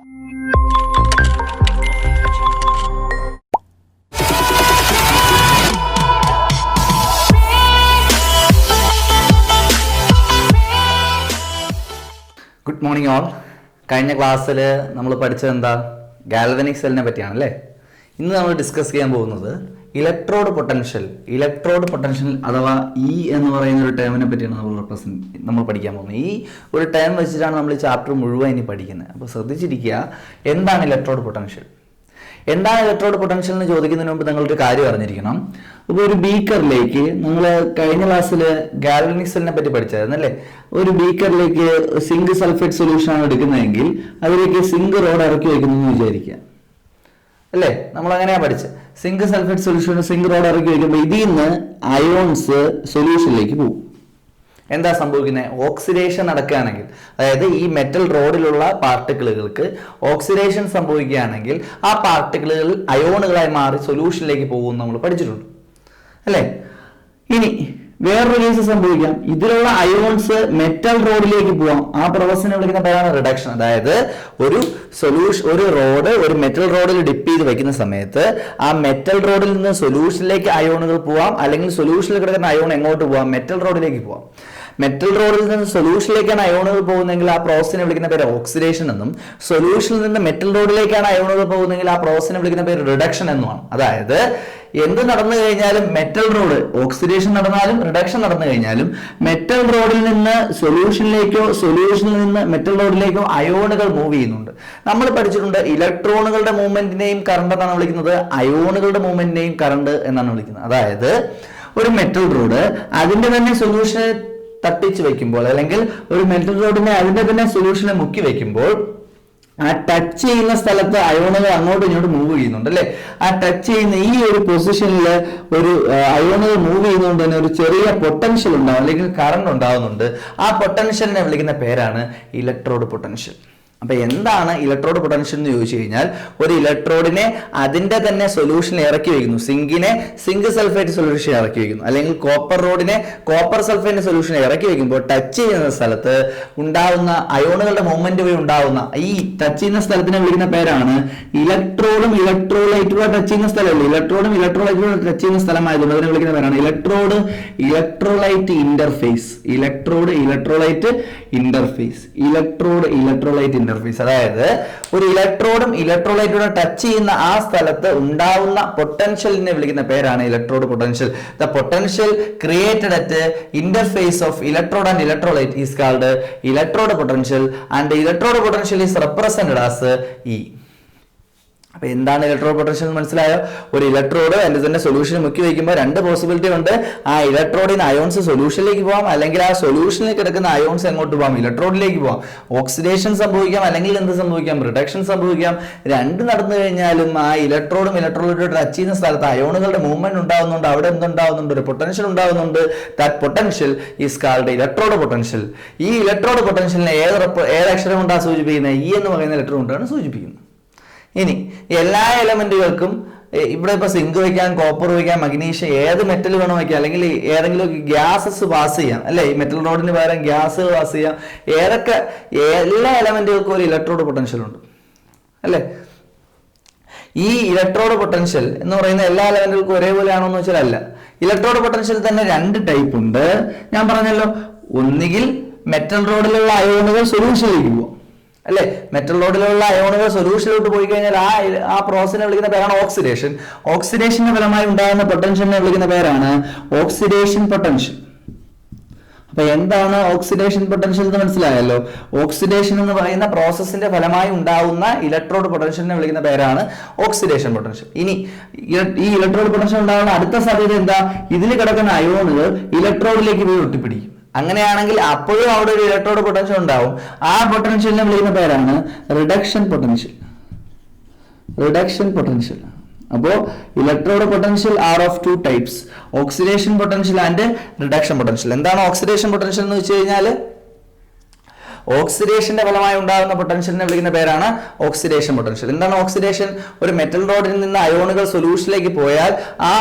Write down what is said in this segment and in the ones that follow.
Good morning all. കഴിഞ്ഞ ക്ലാസ്സിൽ നമ്മൾ പഠിച്ചത് എന്താ? ഗാൽവനിക് സെല്ലിനെ പറ്റിയാണ് അല്ലേ. ഇന്ന് നമ്മൾ ഡിസ്കസ് ചെയ്യാൻ പോകുന്നത് ഇലക്ട്രോഡ് പൊട്ടൻഷ്യൽ അഥവാ ഇ എന്ന് പറയുന്ന ഒരു ടേമിനെ പറ്റിയാണ് നമ്മൾ പഠിക്കാൻ പോകുന്നത്. ഈ ഒരു ടേം വെച്ചിട്ടാണ് നമ്മൾ ഈ ചാപ്റ്റർ മുഴുവൻ ഇനി പഠിക്കുന്നത്. അപ്പോൾ ശ്രദ്ധിച്ചിരിക്കുക, എന്താണ് ഇലക്ട്രോഡ് പൊട്ടൻഷ്യൽ? എന്താണ് ഇലക്ട്രോഡ് പൊട്ടൻഷ്യൽ എന്ന് ചോദിക്കുന്നതിന് മുമ്പ് നിങ്ങളൊരു കാര്യം അറിഞ്ഞിരിക്കണം. ഇപ്പോൾ ഒരു ബീക്കറിലേക്ക്, നമ്മൾ കഴിഞ്ഞ ക്ലാസ്സിൽ ഗാൽവനിക് സെല്ലിനെ പറ്റി പഠിച്ചായിരുന്നു അല്ലേ. ഒരു ബീക്കറിലേക്ക് സിങ്ക് സൾഫേറ്റ് സൊല്യൂഷൻ ആണ് എടുക്കുന്നതെങ്കിൽ അതിലേക്ക് സിങ്ക് റോഡ് ഇറക്കി വയ്ക്കുന്നു എന്ന് വിചാരിക്കുക അല്ലേ. നമ്മൾ അങ്ങനെയാണ് പഠിച്ചത്. Zinc sulphate solution zinc rod ഇറക്കി വയ്ക്കുമ്പോൾ ഇതിൽ നിന്ന് അയോൺസ് സൊല്യൂഷനിലേക്ക് പോകും. എന്താ സംഭവിക്കുന്നത്? ഓക്സിഡേഷൻ നടക്കുകയാണെങ്കിൽ, അതായത് ഈ മെറ്റൽ റോഡിലുള്ള പാർട്ടിക്കിളുകൾക്ക് ഓക്സിഡേഷൻ സംഭവിക്കുകയാണെങ്കിൽ ആ പാർട്ടിക്കിളുകൾ അയോണുകളായി മാറി സൊല്യൂഷനിലേക്ക് പോകുമെന്ന് നമ്മൾ പഠിച്ചിട്ടുണ്ട് അല്ലേ. ഇനി വേറൊരു കേസ് സംഭവിക്കാം. ഇതിലുള്ള അയോൺസ് മെറ്റൽ റോഡിലേക്ക് പോവാം. ആ പ്രോസസ്സിനെ വിളിക്കുന്ന പേരാണ് റിഡക്ഷൻ. അതായത് ഒരു റോഡ് ഒരു മെറ്റൽ റോഡിൽ ഡിപ്പ് ചെയ്ത് വെക്കുന്ന സമയത്ത് ആ മെറ്റൽ റോഡിൽ നിന്ന് സൊല്യൂഷനിലേക്ക് അയോണുകൾ പോവാം, അല്ലെങ്കിൽ സൊല്യൂഷനിൽ കിടക്കുന്ന അയോൺ എങ്ങോട്ട് പോവാം? മെറ്റൽ റോഡിലേക്ക് പോവാം. മെറ്റൽ റോഡിൽ നിന്ന് സൊല്യൂഷനിലേക്കാണ് അയോണുകൾ പോകുന്നതെങ്കിൽ ആ പ്രോസസ്സിനെ വിളിക്കുന്ന പേര് ഓക്സിഡേഷൻ എന്നും, സൊല്യൂഷനിൽ നിന്ന് മെറ്റൽ റോഡിലേക്കാണ് അയോണുകൾ പോകുന്നതെങ്കിൽ ആ പ്രോസസ്സിനെ വിളിക്കുന്ന പേര് റിഡക്ഷൻ എന്നുമാണ്. അതായത് എന്ത് നടന്നു കഴിഞ്ഞാലും മെറ്റൽ റോഡ്, ഓക്സിഡേഷൻ നടന്നാലും റിഡക്ഷൻ നടന്നു കഴിഞ്ഞാലും മെറ്റൽ റോഡിൽ നിന്ന് സൊല്യൂഷനിലേക്കോ സൊല്യൂഷനിൽ നിന്ന് മെറ്റൽ റോഡിലേക്കോ അയോണുകൾ മൂവ് ചെയ്യുന്നുണ്ട്. നമ്മൾ പഠിച്ചിട്ടുണ്ട് ഇലക്ട്രോണുകളുടെ മൂവ്മെന്റിനെയും കറണ്ട് എന്നാണ് വിളിക്കുന്നത്, അയോണുകളുടെ മൂവ്മെന്റിനെയും കറണ്ട് എന്നാണ് വിളിക്കുന്നത്. അതായത് ഒരു മെറ്റൽ റോഡ് അതിന്റെ തന്നെ സൊല്യൂഷനെ തട്ടിച്ച് വെക്കുമ്പോൾ, അല്ലെങ്കിൽ ഒരു മെറ്റൽ റോഡിനെ അതിന്റെ തന്നെ സൊല്യൂഷനെ മുക്കി വെക്കുമ്പോൾ ആ ടച്ച് ചെയ്യുന്ന സ്ഥലത്ത് അയോണുകൾ അങ്ങോട്ടും ഇങ്ങോട്ടും മൂവ് ചെയ്യുന്നുണ്ട് അല്ലെ. ആ ടച്ച് ചെയ്യുന്ന ഈ ഒരു പൊസിഷനിൽ ഒരു അയോണുകൾ മൂവ് ചെയ്യുന്നതുകൊണ്ട് തന്നെ ഒരു ചെറിയ പൊട്ടൻഷ്യൽ ഉണ്ടാവും, അല്ലെങ്കിൽ കറണ്ട് ഉണ്ടാവുന്നുണ്ട്. ആ പൊട്ടൻഷ്യലിനെ വിളിക്കുന്ന പേരാണ് ഇലക്ട്രോഡ് പൊട്ടൻഷ്യൽ. അപ്പൊ എന്താണ് ഇലക്ട്രോഡ് പൊട്ടൻഷ്യൽ എന്ന് ചോദിച്ചു കഴിഞ്ഞാൽ, ഒരു ഇലക്ട്രോഡിനെ അതിന്റെ തന്നെ സൊല്യൂഷനിൽ ഇറക്കി വയ്ക്കുന്നു. സിങ്ക് സൾഫേറ്റ് സൊല്യൂഷൻ ഇറക്കി വയ്ക്കുന്നു, അല്ലെങ്കിൽ കോപ്പർ റോഡിനെ കോപ്പർ സൾഫേറ്റ് സൊല്യൂഷൻ ഇറക്കി വയ്ക്കുമ്പോൾ ടച്ച് ചെയ്യുന്ന സ്ഥലത്ത് ഉണ്ടാവുന്ന അയോണുകളുടെ മൂവ്മെന്റ് വഴി ഉണ്ടാവുന്ന ഈ ടച്ച് ചെയ്യുന്ന സ്ഥലത്തിനെ വിളിക്കുന്ന പേരാണ് ഇലക്ട്രോഡും ഇലക്ട്രോലൈറ്റും ടച്ച് ചെയ്യുന്ന സ്ഥലമല്ല. ഇലക്ട്രോഡും ഇലക്ട്രോലൈറ്റും ടച്ച് ചെയ്യുന്ന സ്ഥലമായതുകൊണ്ട് അതിനെ വിളിക്കുന്ന പേരാണ് ഇലക്ട്രോലൈറ്റ് ഇന്റർഫേസ്. അതായത് ഒരു ഇലക്ട്രോഡും ഇലക്ട്രോലൈറ്റോടെ ടച്ച് ചെയ്യുന്ന ആ സ്ഥലത്ത് ഉണ്ടാവുന്ന പൊട്ടൻഷ്യലിനെ വിളിക്കുന്ന പേരാണ് electrode potential. The potential created at interface of electrode and electrolyte is called electrode potential, and electrode potential is represented as E. അപ്പൊ എന്താണ് ഇലക്ട്രോഡ് പൊട്ടൻഷ്യൽ മനസ്സിലായോ? ഒരു ഇലക്ട്രോഡ് അതിന്റെ തന്നെ സൊല്യൂഷൻ മുക്കി വയ്ക്കുമ്പോൾ രണ്ട് പോസിബിലിറ്റി ഉണ്ട്. ആ ഇലക്ട്രോഡിന് അയോൺസ് സൊല്യൂഷനിലേക്ക് പോകാം, അല്ലെങ്കിൽ ആ സൊല്യൂഷനിൽ കിടക്കുന്ന അയോൺസ് എങ്ങോട്ട് പോകാം? ഇലക്ട്രോഡിലേക്ക് പോകാം. ഓക്സിഡേഷൻ സംഭവിക്കാം, അല്ലെങ്കിൽ എന്ത് സംഭവിക്കാം? റിഡക്ഷൻ സംഭവിക്കാം. രണ്ട് നടന്നു കഴിഞ്ഞാലും ആ ഇലക്ട്രോഡും ഇലക്ട്രോലൈറ്റും ടച്ച് ചെയ്യുന്ന സ്ഥലത്ത് അയോണുകളുടെ മൂവ്മെന്റ് ഉണ്ടാവുന്നുണ്ട്. അവിടെ എന്തുണ്ടാവുന്നുണ്ട്? ഒരു പൊട്ടൻഷ്യൽ ഉണ്ടാവുന്നുണ്ട്. That potential is called electrode potential. ഈ ഇലക്ട്രോഡ് പൊട്ടൻഷ്യലിനെ ഏത് അക്ഷരം കൊണ്ടാണ് സൂചിപ്പിക്കുന്നത്? ഇ എന്ന് പറയുന്ന ലെറ്റർ കൊണ്ടാണ് സൂചിപ്പിക്കുന്നത്. ഇനി എല്ലാ എലമെന്റുകൾക്കും ഇവിടെ ഇപ്പൊ സിങ്ക് വയ്ക്കാം, കോപ്പർ വയ്ക്കാം, മഗ്നീഷ്യം, ഏത് മെറ്റൽ വേണോ വയ്ക്കാം, അല്ലെങ്കിൽ ഏതെങ്കിലും ഗ്യാസസ് പാസ് ചെയ്യാം അല്ലെ. ഈ മെറ്റൽ റോഡിന് പകരം ഗ്യാസ് പാസ് ചെയ്യാം. എല്ലാ എലമെന്റുകൾക്കും ഒരു ഇലക്ട്രോഡ് പൊട്ടൻഷ്യൽ ഉണ്ട് അല്ലെ. ഈ ഇലക്ട്രോഡ് പൊട്ടൻഷ്യൽ എന്ന് പറയുന്ന എല്ലാ എലമെന്റുകൾക്കും ഒരേപോലെ ആണോ എന്ന് വെച്ചാൽ അല്ല. ഇലക്ട്രോഡ് പൊട്ടൻഷ്യൽ തന്നെ രണ്ട് ടൈപ്പ് ഉണ്ട്. ഞാൻ പറഞ്ഞല്ലോ, ഒന്നുകിൽ മെറ്റൽ റോഡിലുള്ള അയോണുകൾ സൊല്യൂഷനിലേക്ക് പോകും അല്ലെ. മെറ്റൽ റോഡിലുള്ള അയോണുകൾ സൊല്യൂഷനിലോട്ട് പോയി കഴിഞ്ഞാൽ ആ പ്രോസസ്സിനെ വിളിക്കുന്ന പേരാണ് ഓക്സിഡേഷൻ. ഓക്സിഡേഷന്റെ ഫലമായി ഉണ്ടാകുന്ന പൊട്ടൻഷ്യലിനെ വിളിക്കുന്ന പേരാണ് ഓക്സിഡേഷൻ പൊട്ടൻഷ്യൽ. അപ്പൊ എന്താണ് ഓക്സിഡേഷൻ പൊട്ടൻഷ്യൽ എന്ന് മനസ്സിലായല്ലോ. ഓക്സിഡേഷൻ എന്ന് പറയുന്ന പ്രോസസ്സിന്റെ ഫലമായി ഉണ്ടാവുന്ന ഇലക്ട്രോഡ് പൊട്ടൻഷ്യലിനെ വിളിക്കുന്ന പേരാണ് ഓക്സിഡേഷൻ പൊട്ടൻഷ്യൽ. ഇനി ഈ ഇലക്ട്രോഡ് പൊട്ടൻഷ്യൽ ഉണ്ടാകുന്ന അടുത്ത സാധ്യത എന്താ? ഇതിൽ കിടക്കുന്ന അയോണുകൾ ഇലക്ട്രോഡിലേക്ക് പോയി ഒട്ടിപ്പിടിക്കും. അങ്ങനെയാണെങ്കിൽ അപ്പോഴും അവിടെ ഒരു ഇലക്ട്രോഡ് പൊട്ടൻഷ്യൽ ഉണ്ടാവും. ആ പൊട്ടൻഷ്യലിനെ വിളിക്കുന്ന പേരാണ് റിഡക്ഷൻ പൊട്ടൻഷ്യൽ. അപ്പോൾ electrode potential are of two types, oxidation potential and reduction potential. എന്താണ് ഓക്സിഡേഷൻ പൊട്ടൻഷ്യൽ എന്ന് വെച്ച് കഴിഞ്ഞാൽ, ഓക്സിഡേഷന്റെ ഫലമായി ഉണ്ടാകുന്ന പൊട്ടൻഷ്യലിനെ വിളിക്കുന്ന പേരാണ് ഓക്സിഡേഷൻ പൊട്ടൻഷ്യൽ. എന്താണ് ഓക്സിഡേഷൻ? ഒരു മെറ്റൽ റോഡിൽ നിന്ന് അയോണുകൾ സൊല്യൂഷനിലേക്ക് പോയാൽ ആ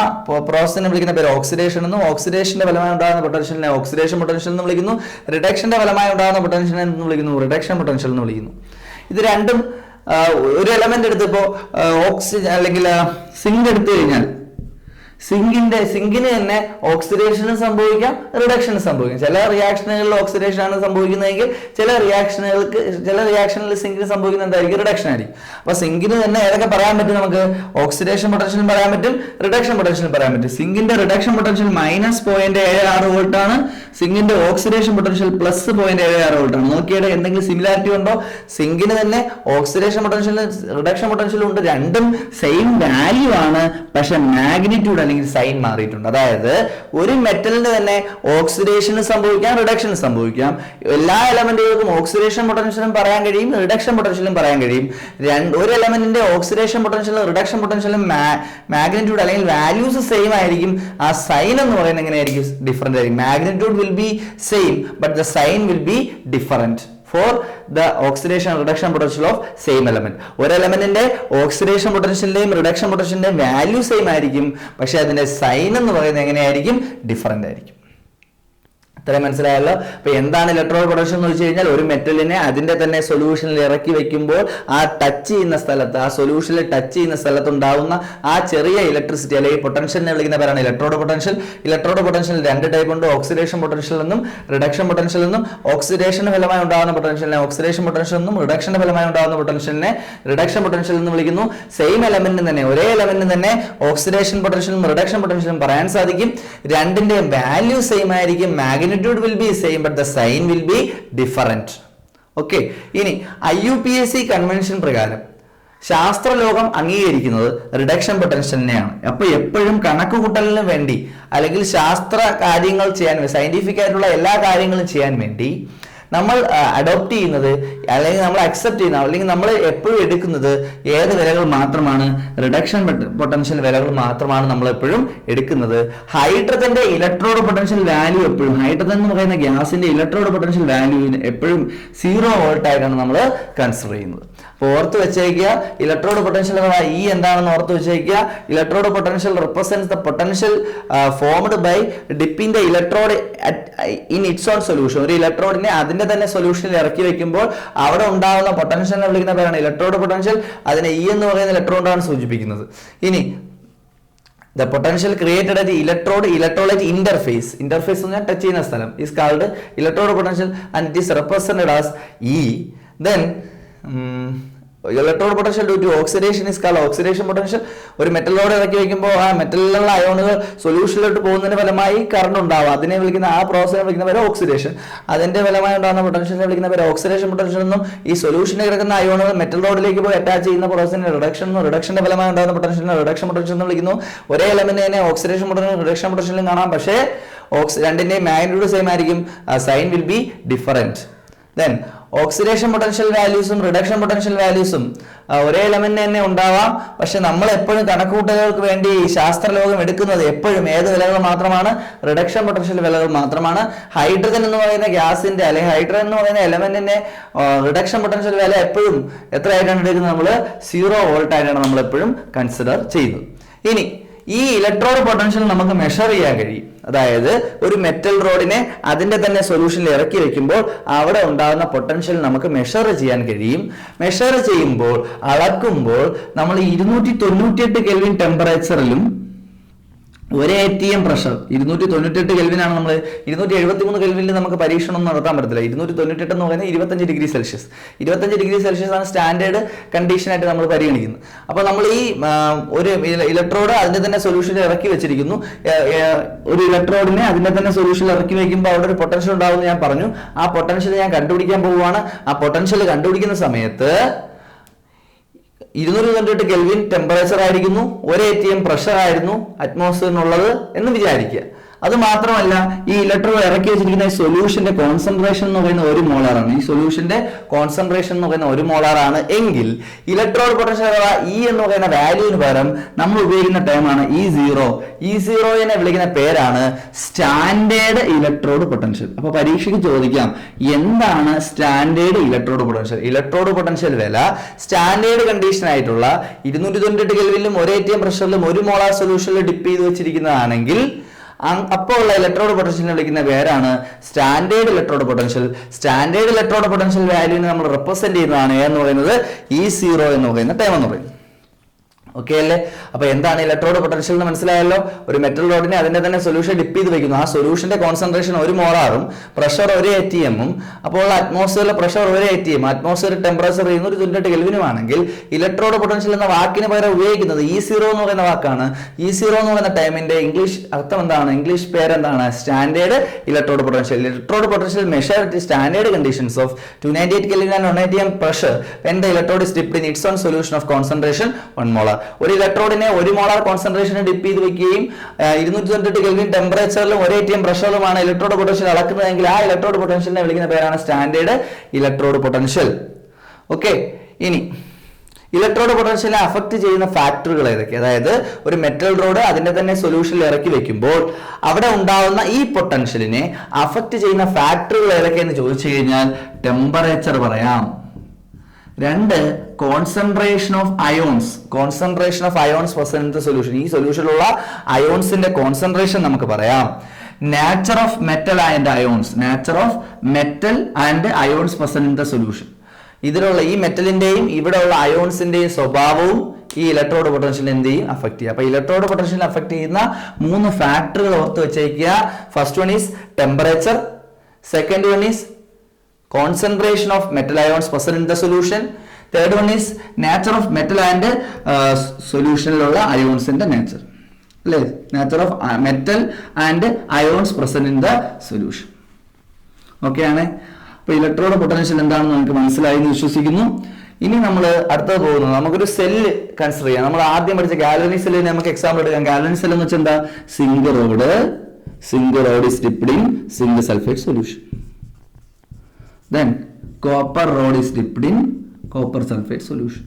പ്രോസസ്സിനെ വിളിക്കുന്ന പേര് ഓക്സിഡേഷൻ എന്നും, ഓക്സിഡേഷന്റെ ഫലമായി ഉണ്ടാകുന്ന പൊട്ടൻഷ്യലിനെ ഓക്സിഡേഷൻ പൊട്ടൻഷ്യൽ എന്ന് വിളിക്കുന്നു. റിഡക്ഷന്റെ ഫലമായി ഉണ്ടാകുന്ന പൊട്ടൻഷ്യലിനെ എന്ന് വിളിക്കുന്നു റിഡക്ഷൻ പൊട്ടൻഷ്യൽ എന്ന് വിളിക്കുന്നു. ഇത് രണ്ടും ഒരു എലമെന്റ് എടുത്തപ്പോ ഓക്സിജൻ അല്ലെങ്കിൽ സിങ്ക് എടുത്തു കഴിഞ്ഞാൽ സിങ്കിന് തന്നെ ഓക്സിഡേഷനും സംഭവിക്കാം, റിഡക്ഷനും സംഭവിക്കാം. ചില റിയാക്ഷനുകളിൽ ഓക്സിഡേഷൻ ആണ് സംഭവിക്കുന്നതെങ്കിൽ ചില റിയാക്ഷനിൽ സിങ്കിന് സംഭവിക്കുന്ന എന്തായിരിക്കും, റിഡക്ഷൻ ആയിരിക്കും. അപ്പൊ സിങ്കിന് തന്നെ ഏതൊക്കെ പറയാൻ പറ്റും, നമുക്ക് ഓക്സിഡേഷൻ പൊട്ടൻഷ്യലും പറയാൻ പറ്റും, റിഡക്ഷൻ പൊട്ടൻഷ്യലും പറയാൻ പറ്റും. സിങ്കിന്റെ റിഡക്ഷൻ പൊട്ടൻഷ്യൽ -0.76 വോൾട്ട് ആണ്, സിങ്കിന്റെ ഓക്സിഡേഷൻ പൊട്ടൻഷ്യൽ +0.76 വോൾട്ട് ആണ്. നോക്കിയിട്ട് എന്തെങ്കിലും സിമിലാരിറ്റി ഉണ്ടോ? സിങ്കിന് തന്നെ ഓക്സിഡേഷൻ പൊട്ടൻഷ്യലും റിഡക്ഷൻ പൊട്ടൻഷ്യലും ഉണ്ട്, രണ്ടും സെയിം വാല്യൂ ആണ്, പക്ഷെ മാഗ്നിറ്റ്യൂഡ് അല്ലെങ്കിൽ സൈൻ മാറിയിട്ടുണ്ട്. അതായത് ഒരു മെറ്റലിന് തന്നെ ഓക്സിഡേഷന് സംഭവിക്കാം, റിഡക്ഷന് സംഭവിക്കാം. എല്ലാ എലമെന്റുകൾക്കും ഓക്സിഡേഷൻ പൊട്ടൻഷ്യലും പറയാൻ കഴിയും, റിഡക്ഷൻ പൊട്ടൻഷ്യലും പറയാൻ കഴിയും. ഒരു എലമെന്റിന്റെ ഓക്സിഡേഷൻ പൊട്ടൻഷ്യലും റിഡക്ഷൻ പൊട്ടൻഷ്യലും മാഗ്നിറ്റ്യൂഡ് അല്ലെങ്കിൽ വാല്യൂസ് സെയിം ആയിരിക്കും. ആ സൈൻ എന്ന് പറയുന്നത് എങ്ങനെയായിരിക്കും, ഡിഫറെന്റ് ആയിരിക്കും. Magnitude will be same but the sign will be different for the oxidation and reduction potential of same element. ഒരു എലമെന്റിന്റെ ഓക്സിഡേഷൻ പൊട്ടൻഷ്യലിന്റെയും റിഡക്ഷൻ പൊട്ടൻഷ്യലിന്റെയും വാല്യൂ സെയിം ആയിരിക്കും, പക്ഷെ അതിന്റെ സൈൻ എന്ന് പറയുന്നത് എങ്ങനെയായിരിക്കും, ഡിഫറെന്റ് ആയിരിക്കും. ഇത്രയും മനസ്സിലായല്ലോ. അപ്പൊ എന്താണ് ഇലക്ട്രോഡ് പൊട്ടൻഷ്യൽ എന്ന് വെച്ച് കഴിഞ്ഞാൽ, ഒരു മെറ്റലിനെ അതിന്റെ തന്നെ സൊല്യൂഷനിൽ ഇറക്കി വെക്കുമ്പോൾ ആ ടച്ച് ചെയ്യുന്ന സ്ഥലത്ത്, ആ സൊല്യൂഷനിൽ ടച്ച് ചെയ്യുന്ന സ്ഥലത്ത് ഉണ്ടാവുന്ന ആ ചെറിയ ഇലക്ട്രിസിറ്റി അല്ലെങ്കിൽ പൊട്ടൻഷ്യലിനെ വിളിക്കുന്ന പേരാണ് ഇലക്ട്രോഡ് പൊട്ടൻഷ്യൽ. ഇലക്ട്രോഡ് പൊട്ടൻഷ്യൽ രണ്ട് ടൈപ്പ് ഉണ്ട്, ഓക്സിഡേഷൻ പൊട്ടൻഷ്യൽ എന്നും റിഡക്ഷൻ പൊട്ടൻഷ്യൽ എന്നും. ഓക്സിഡേഷന് ഫലമായി ഉണ്ടാകുന്ന പൊട്ടൻഷ്യലിനെ ഓക്സിഡേഷൻ പൊട്ടൻഷ്യൽ എന്നും, റിഡക്ഷന്റെ ഫലമായി ഉണ്ടാകുന്ന പൊട്ടൻഷ്യലിനെ റിഡക്ഷൻ പൊട്ടൻഷ്യൽ എന്ന് വിളിക്കുന്നു. സെയിം എലമെന്റിന് തന്നെ, ഒരേ എലമെന്റിന് തന്നെ ഓക്സിഡേഷൻ പൊട്ടൻഷ്യലും റിഡക്ഷൻ പൊട്ടൻഷ്യലും പറയാൻ സാധിക്കും. രണ്ടിന്റെ വാല്യൂ സെയിം ആയിരിക്കും, magnitude will be same but the sign will be different. Okay, ഇനി IUPAC കൺവെൻഷൻ പ്രകാരം ശാസ്ത്രലോകം അംഗീകരിക്കുന്നത് റിഡക്ഷൻ പൊട്ടൻഷ്യലിനെയാണ്. അപ്പൊ എപ്പോഴും കണക്കുകൂട്ടലിന് വേണ്ടി അല്ലെങ്കിൽ ശാസ്ത്ര കാര്യങ്ങൾ ചെയ്യാൻ, സയന്റിഫിക് ആയിട്ടുള്ള എല്ലാ കാര്യങ്ങളും ചെയ്യാൻ വേണ്ടി നമ്മൾ അഡോപ്റ്റ് ചെയ്യുന്നത് അല്ലെങ്കിൽ നമ്മൾ അക്സെപ്റ്റ് ചെയ്യുന്ന അല്ലെങ്കിൽ നമ്മൾ എപ്പോഴും എടുക്കുന്നത് ഏത് വിലകൾ മാത്രമാണ്, റിഡക്ഷൻ പൊട്ടൻഷ്യൽ വിലകൾ മാത്രമാണ് നമ്മൾ എപ്പോഴും എടുക്കുന്നത്. ഹൈഡ്രജന്റെ ഇലക്ട്രോഡ് പൊട്ടൻഷ്യൽ വാല്യൂ എപ്പോഴും, ഹൈഡ്രജൻ എന്ന് പറയുന്ന ഗ്യാസിന്റെ ഇലക്ട്രോഡ് പൊട്ടൻഷ്യൽ വാല്യൂ എപ്പോഴും 0 വോൾട്ട് ആയിട്ടാണ് നമ്മൾ കൺസിഡർ ചെയ്യുന്നത്. അപ്പോൾ ഓർത്ത് വെച്ചേക്കുക, ഇലക്ട്രോഡ് പൊട്ടൻഷ്യൽ അഥവാ ഇ എന്താണെന്ന് ഓർത്ത് വെച്ചേക്കുക. Electrode potential represents the potential formed by dipping the electrode in its own solution. ഒരു ഇലക്ട്രോഡിനെ അതിന്റെ തന്നെ സൊല്യൂഷനിൽ ഇറക്കി വെക്കുമ്പോൾ അവിടെ ഉണ്ടാകുന്ന പൊട്ടൻഷ്യലിനെ വിളിക്കുന്ന പേരാണ് ഇലക്ട്രോഡ് പൊട്ടൻഷ്യൽ. അതിനെ ഇ എന്ന് പറയുന്ന ഇലക്ട്രോഡാണ് സൂചിപ്പിക്കുന്നത്. ഇനി the potential created at the electrolyte interface എന്ന് പറഞ്ഞാൽ ടച്ച് ചെയ്യുന്ന സ്ഥലം, is called electrode potential and it is represented as E. Then electrode potential due to oxidation is called oxidation potential. ഒരു മെറ്റലിനോട് ഇറക്കി വെക്കുമ്പോൾ ആ മെറ്റലിലുള്ള അയോണുകൾ സൊല്യൂഷനിലോട്ട് പോകുന്നതിന് ഫലമായി കറണ്ട് ഉണ്ടാവും, അതിനെ വിളിക്കുന്ന ആ പ്രോസസ്സിനെ വിളിക്കുന്ന പേര് ഓക്സിഡേഷൻ. അതിന്റെ ഫലമായി ഉണ്ടാകുന്ന പൊട്ടൻഷ്യലിനെ വിളിക്കുന്ന പേര് ഓക്സിഡേഷൻ പൊട്ടൻഷ്യൽ എന്നും. ഈ സൊല്യൂഷനിൽ കിടക്കുന്ന അയോണുകൾ മെറ്റൽ റോഡിലേക്ക് പോയി അറ്റാച്ച് ചെയ്യുന്ന പ്രോസസ്സിനെ റിഡക്ഷൻ എന്നും. റിഡക്ഷന്റെ ഫലമായി ഉണ്ടാകുന്ന പൊട്ടൻഷ്യലിനെ റിഡക്ഷൻ പൊട്ടൻഷ്യൽ എന്ന് വിളിക്കുന്നു. ഒരേ എലമെന്റിനെ ഓക്സിഡേഷൻ പൊട്ടൻഷ്യൽ റിഡക്ഷൻ പൊട്ടൻഷ്യലും കാണാം, പക്ഷേ രണ്ടിന്റെയും മാഗ്നിറ്റ്യൂഡ് സെയിം ആയിരിക്കും, sign will be different. Then oxidation potential വാല്യൂസും റിഡക്ഷൻ പൊട്ടൻഷ്യൽ വാല്യൂസും ഒരേ എലമെന്റിന് തന്നെ ഉണ്ടാവാം, പക്ഷെ നമ്മൾ എപ്പോഴും കണക്കുകൂട്ടലുകൾക്ക് വേണ്ടി ശാസ്ത്രലോകം എടുക്കുന്നത് എപ്പോഴും ഏത് വിലകൾ മാത്രമാണ്, റിഡക്ഷൻ പൊട്ടൻഷ്യൽ വിലകൾ മാത്രമാണ്. ഹൈഡ്രജൻ എന്ന് പറയുന്ന ഗ്യാസിന്റെ അല്ലെങ്കിൽ ഹൈഡ്രജൻ എന്ന് പറയുന്ന എലമെന്റിന്റെ റിഡക്ഷൻ പൊട്ടൻഷ്യൽ വില എപ്പോഴും എത്രയായിട്ടാണ് എടുക്കുന്നത്, നമ്മൾ 0 വോൾട്ട് ആയിട്ടാണ് നമ്മൾ എപ്പോഴും കൺസിഡർ ചെയ്യുന്നത്. ഇനി ഈ ഇലക്ട്രോഡ് പൊട്ടൻഷ്യൽ നമുക്ക് മെഷർ ചെയ്യാൻ കഴിയും. അതായത് ഒരു മെറ്റൽ റോഡിനെ അതിന്റെ തന്നെ സൊല്യൂഷനിൽ ഇറക്കി വെക്കുമ്പോൾ അവിടെ ഉണ്ടാകുന്ന പൊട്ടൻഷ്യൽ നമുക്ക് മെഷർ ചെയ്യാൻ കഴിയും. മെഷർ ചെയ്യുമ്പോൾ, അളക്കുമ്പോൾ നമ്മൾ 298 കെൽവിൻ ടെമ്പറേച്ചറിലും ഒരു ATM പ്രഷർ 298 കെൽവിനാണ്. നമ്മൾ 273 കെൽവിനിൽ നമുക്ക് പരീക്ഷണം നടത്താൻ പറ്റത്തില്ല. 298 എന്ന് പറയുന്നത് 25 ഡിഗ്രി സെൽഷ്യസ്. 25 ഡിഗ്രി സെൽഷ്യസ് ആണ് സ്റ്റാൻഡേർഡ് കണ്ടീഷനായിട്ട് നമ്മൾ പരിഗണിക്കുന്നത്. അപ്പോൾ നമ്മൾ ഈ ഒരു ഇലക്ട്രോഡ് അതിന്റെ തന്നെ സൊല്യൂഷനിൽ ഇറക്കി വെച്ചിരിക്കുന്നു. ഒരു ഇലക്ട്രോഡിനെ അതിന്റെ തന്നെ സൊല്യൂഷനിൽ ഇറക്കി വെക്കുമ്പോൾ അവിടെ ഒരു പൊട്ടൻഷ്യൽ ഉണ്ടാവുമെന്ന് ഞാൻ പറഞ്ഞു. ആ പൊട്ടൻഷ്യൽ ഞാൻ കണ്ടുപിടിക്കാൻ പോവുകയാണ്. ആ പൊട്ടൻഷ്യൽ കണ്ടുപിടിക്കുന്ന സമയത്ത് 298 കെൽവിൻ ടെമ്പറേച്ചർ ആയിരിക്കുന്നു, 1 ATM പ്രഷർ ആയിരുന്നു അറ്റ്മോസ്ഫിയറിനുള്ളത് എന്ന് വിചാരിക്കുക. അത് മാത്രമല്ല, ഈ ഇലക്ട്രോഡ് ഇറക്കി വെച്ചിരിക്കുന്ന ഈ സൊല്യൂഷന്റെ കോൺസെൻട്രേഷൻ എന്ന് പറയുന്ന 1 മോളാറാണ്. ഈ സൊല്യൂഷന്റെ കോൺസെൻട്രേഷൻ എന്ന് പറയുന്ന 1 മോളാറാണ് എങ്കിൽ ഇലക്ട്രോഡ് പൊട്ടൻഷ്യൽ അഥവാ ഇ എന്ന് പറയുന്ന വാല്യൂവിന് പകരം നമ്മൾ ഉപയോഗിക്കുന്ന ടേമാണ് E0. E0നെ വിളിക്കുന്ന പേരാണ് സ്റ്റാൻഡേർഡ് ഇലക്ട്രോഡ് പൊട്ടൻഷ്യൽ. അപ്പൊ പരീക്ഷയ്ക്ക് ചോദിക്കാം, എന്താണ് standard electrode potential? Electrode potential വില സ്റ്റാൻഡേർഡ് കണ്ടീഷൻ ആയിട്ടുള്ള 298 കെൽവിനിലും 1 ATM പ്രഷറിലും 1 മോളാർ സൊല്യൂഷനിൽ ഡിപ്പ് ചെയ്ത് വെച്ചിരിക്കുന്നതാണെങ്കിൽ അപ്പോൾ ഉള്ള ഇലക്ട്രോഡ് പൊട്ടൻഷ്യലിനെ വിളിക്കുന്ന പേരാണ് standard electrode potential. Standard electrode potential വാല്യൂവിനെ നമ്മൾ റെപ്രസെന്റ് ചെയ്യുന്നതാണ് എന്ന് പറയുന്നത് E0 എന്ന് പറയുന്ന ടേം എന്ന് പറയുന്നത്. ഓക്കെ അല്ലേ? അപ്പൊ എന്താണ് ഇലക്ട്രോഡ് പൊട്ടൻഷ്യൽ എന്ന് മനസ്സിലായല്ലോ. ഒരു മെറ്റൽ റോഡിനെ അതിന്റെ തന്നെ സൊല്യൂഷൻ ഡിപ്പ് ചെയ്ത് വെക്കുന്നു. ആ സൊല്യൂഷന്റെ കോൺസെൻട്രേഷൻ 1 മോളാറും പ്രഷർ 1 atm അപ്പോൾ അറ്റ്മോസ്ഫിയറിലെ പ്രഷർ 1 atm, അറ്റ്മോസ്ഫിയർ ടെമ്പറേച്ചർ 228 കെൽവിനുമാണെങ്കിൽ ഇലക്ട്രോഡ് പൊട്ടൻഷ്യൽ എന്ന വാക്കിന് പകരം ഉപയോഗിക്കുന്നത് E0 എന്ന് പറയുന്ന വാക്കാണ്. E0 എന്ന് പറയുന്ന ടൈമിന്റെ ഇംഗ്ലീഷ് അർത്ഥം എന്താണ്? ഇംഗ്ലീഷ് പേരെന്താണ്? Standard electrode potential. Electrode potential measure at standard conditions of 298 Kelvin and 1 atm pressure when the electrode is dipped in its own solution of concentration 1 molar. ഒരു ഇലക്ട്രോഡിനെ 1 മോളാർ കോൺസെൻട്രേഷന് ഡിപ്പ് ചെയ്ത് വെക്കുകയും 228 kelvin ടെമ്പറേച്ചറിലും 1 atm പ്രഷറിലുമാണ് electrode potential അളക്കുന്നതെങ്കിൽ ആ electrode പൊട്ടൻഷ്യലിനെ വിളിക്കുന്ന പേരാണ് standard electrode potential. Okay, ഇനി electrode പൊട്ടൻഷ്യലിനെ affect ചെയ്യുന്ന ഫാക്ടറുകൾ ഏതൊക്കെ? അതായത് ഒരു മെറ്റൽ റോഡ് അതിന്റെ തന്നെ സൊല്യൂഷനിൽ ഇറക്കി വെക്കുമ്പോൾ അവിടെ ഉണ്ടാവുന്ന ഈ പൊട്ടൻഷ്യലിനെ അഫക്ട് ചെയ്യുന്ന ഫാക്ടറുകൾ ഏതൊക്കെയെന്ന് ചോദിച്ചു കഴിഞ്ഞാൽ ടെമ്പറേച്ചർ പറയാം. 2, concentration of ions. Concentration of ions present in the solution. ഈ സൊല്യൂഷനിലുള്ള അയോൺസിന്റെ കോൺസെൻട്രേഷൻ നമുക്ക് പറയാം. Nature of metal and ions. Nature of metal and ions present in the solution. ഇതിലുള്ള ഈ മെറ്റലിന്റെയും ഇവിടെയുള്ള അയോൺസിന്റെയും സ്വഭാവവും ഈ ഇലക്ട്രോഡ് പൊട്ടൻഷ്യൽ എന്ത് ചെയ്യും? അഫക്ട് ചെയ്യുക. അപ്പൊ ഇലക്ട്രോഡ് പൊട്ടൻഷ്യൽ അഫക്ട് ചെയ്യുന്ന 3 ഫാക്ടറുകൾ ഓർത്ത് വെച്ചേക്കുക. First one is temperature, second one is concentration of metal ions present in the solution, third one is nature of metal and solution ഉള്ള ions in the nature അല്ലേ? nature of metal and ions present in the solution. Okay ആണ്. അപ്പൊ electrode potential എന്താണെന്ന് നമുക്ക് മനസ്സിലായി എന്ന് വിശ്വസിക്കുന്നു. ഇനി നമ്മൾ അടുത്തത് പോകുന്നത് നമുക്കൊരു സെല്ല് കൺസിഡർ ചെയ്യാം. നമ്മൾ ആദ്യം പഠിച്ച ഗാൽവനിക് സെല്ലിന് നമുക്ക് എക്സാമ്പിൾ എടുക്കാം. ഗാൽവനിക് സെൽ എന്ന് വെച്ചാൽ എന്താ? Zinc rod is dipped in zinc sulfate solution. Then copper rod is dipped in copper sulfate solution.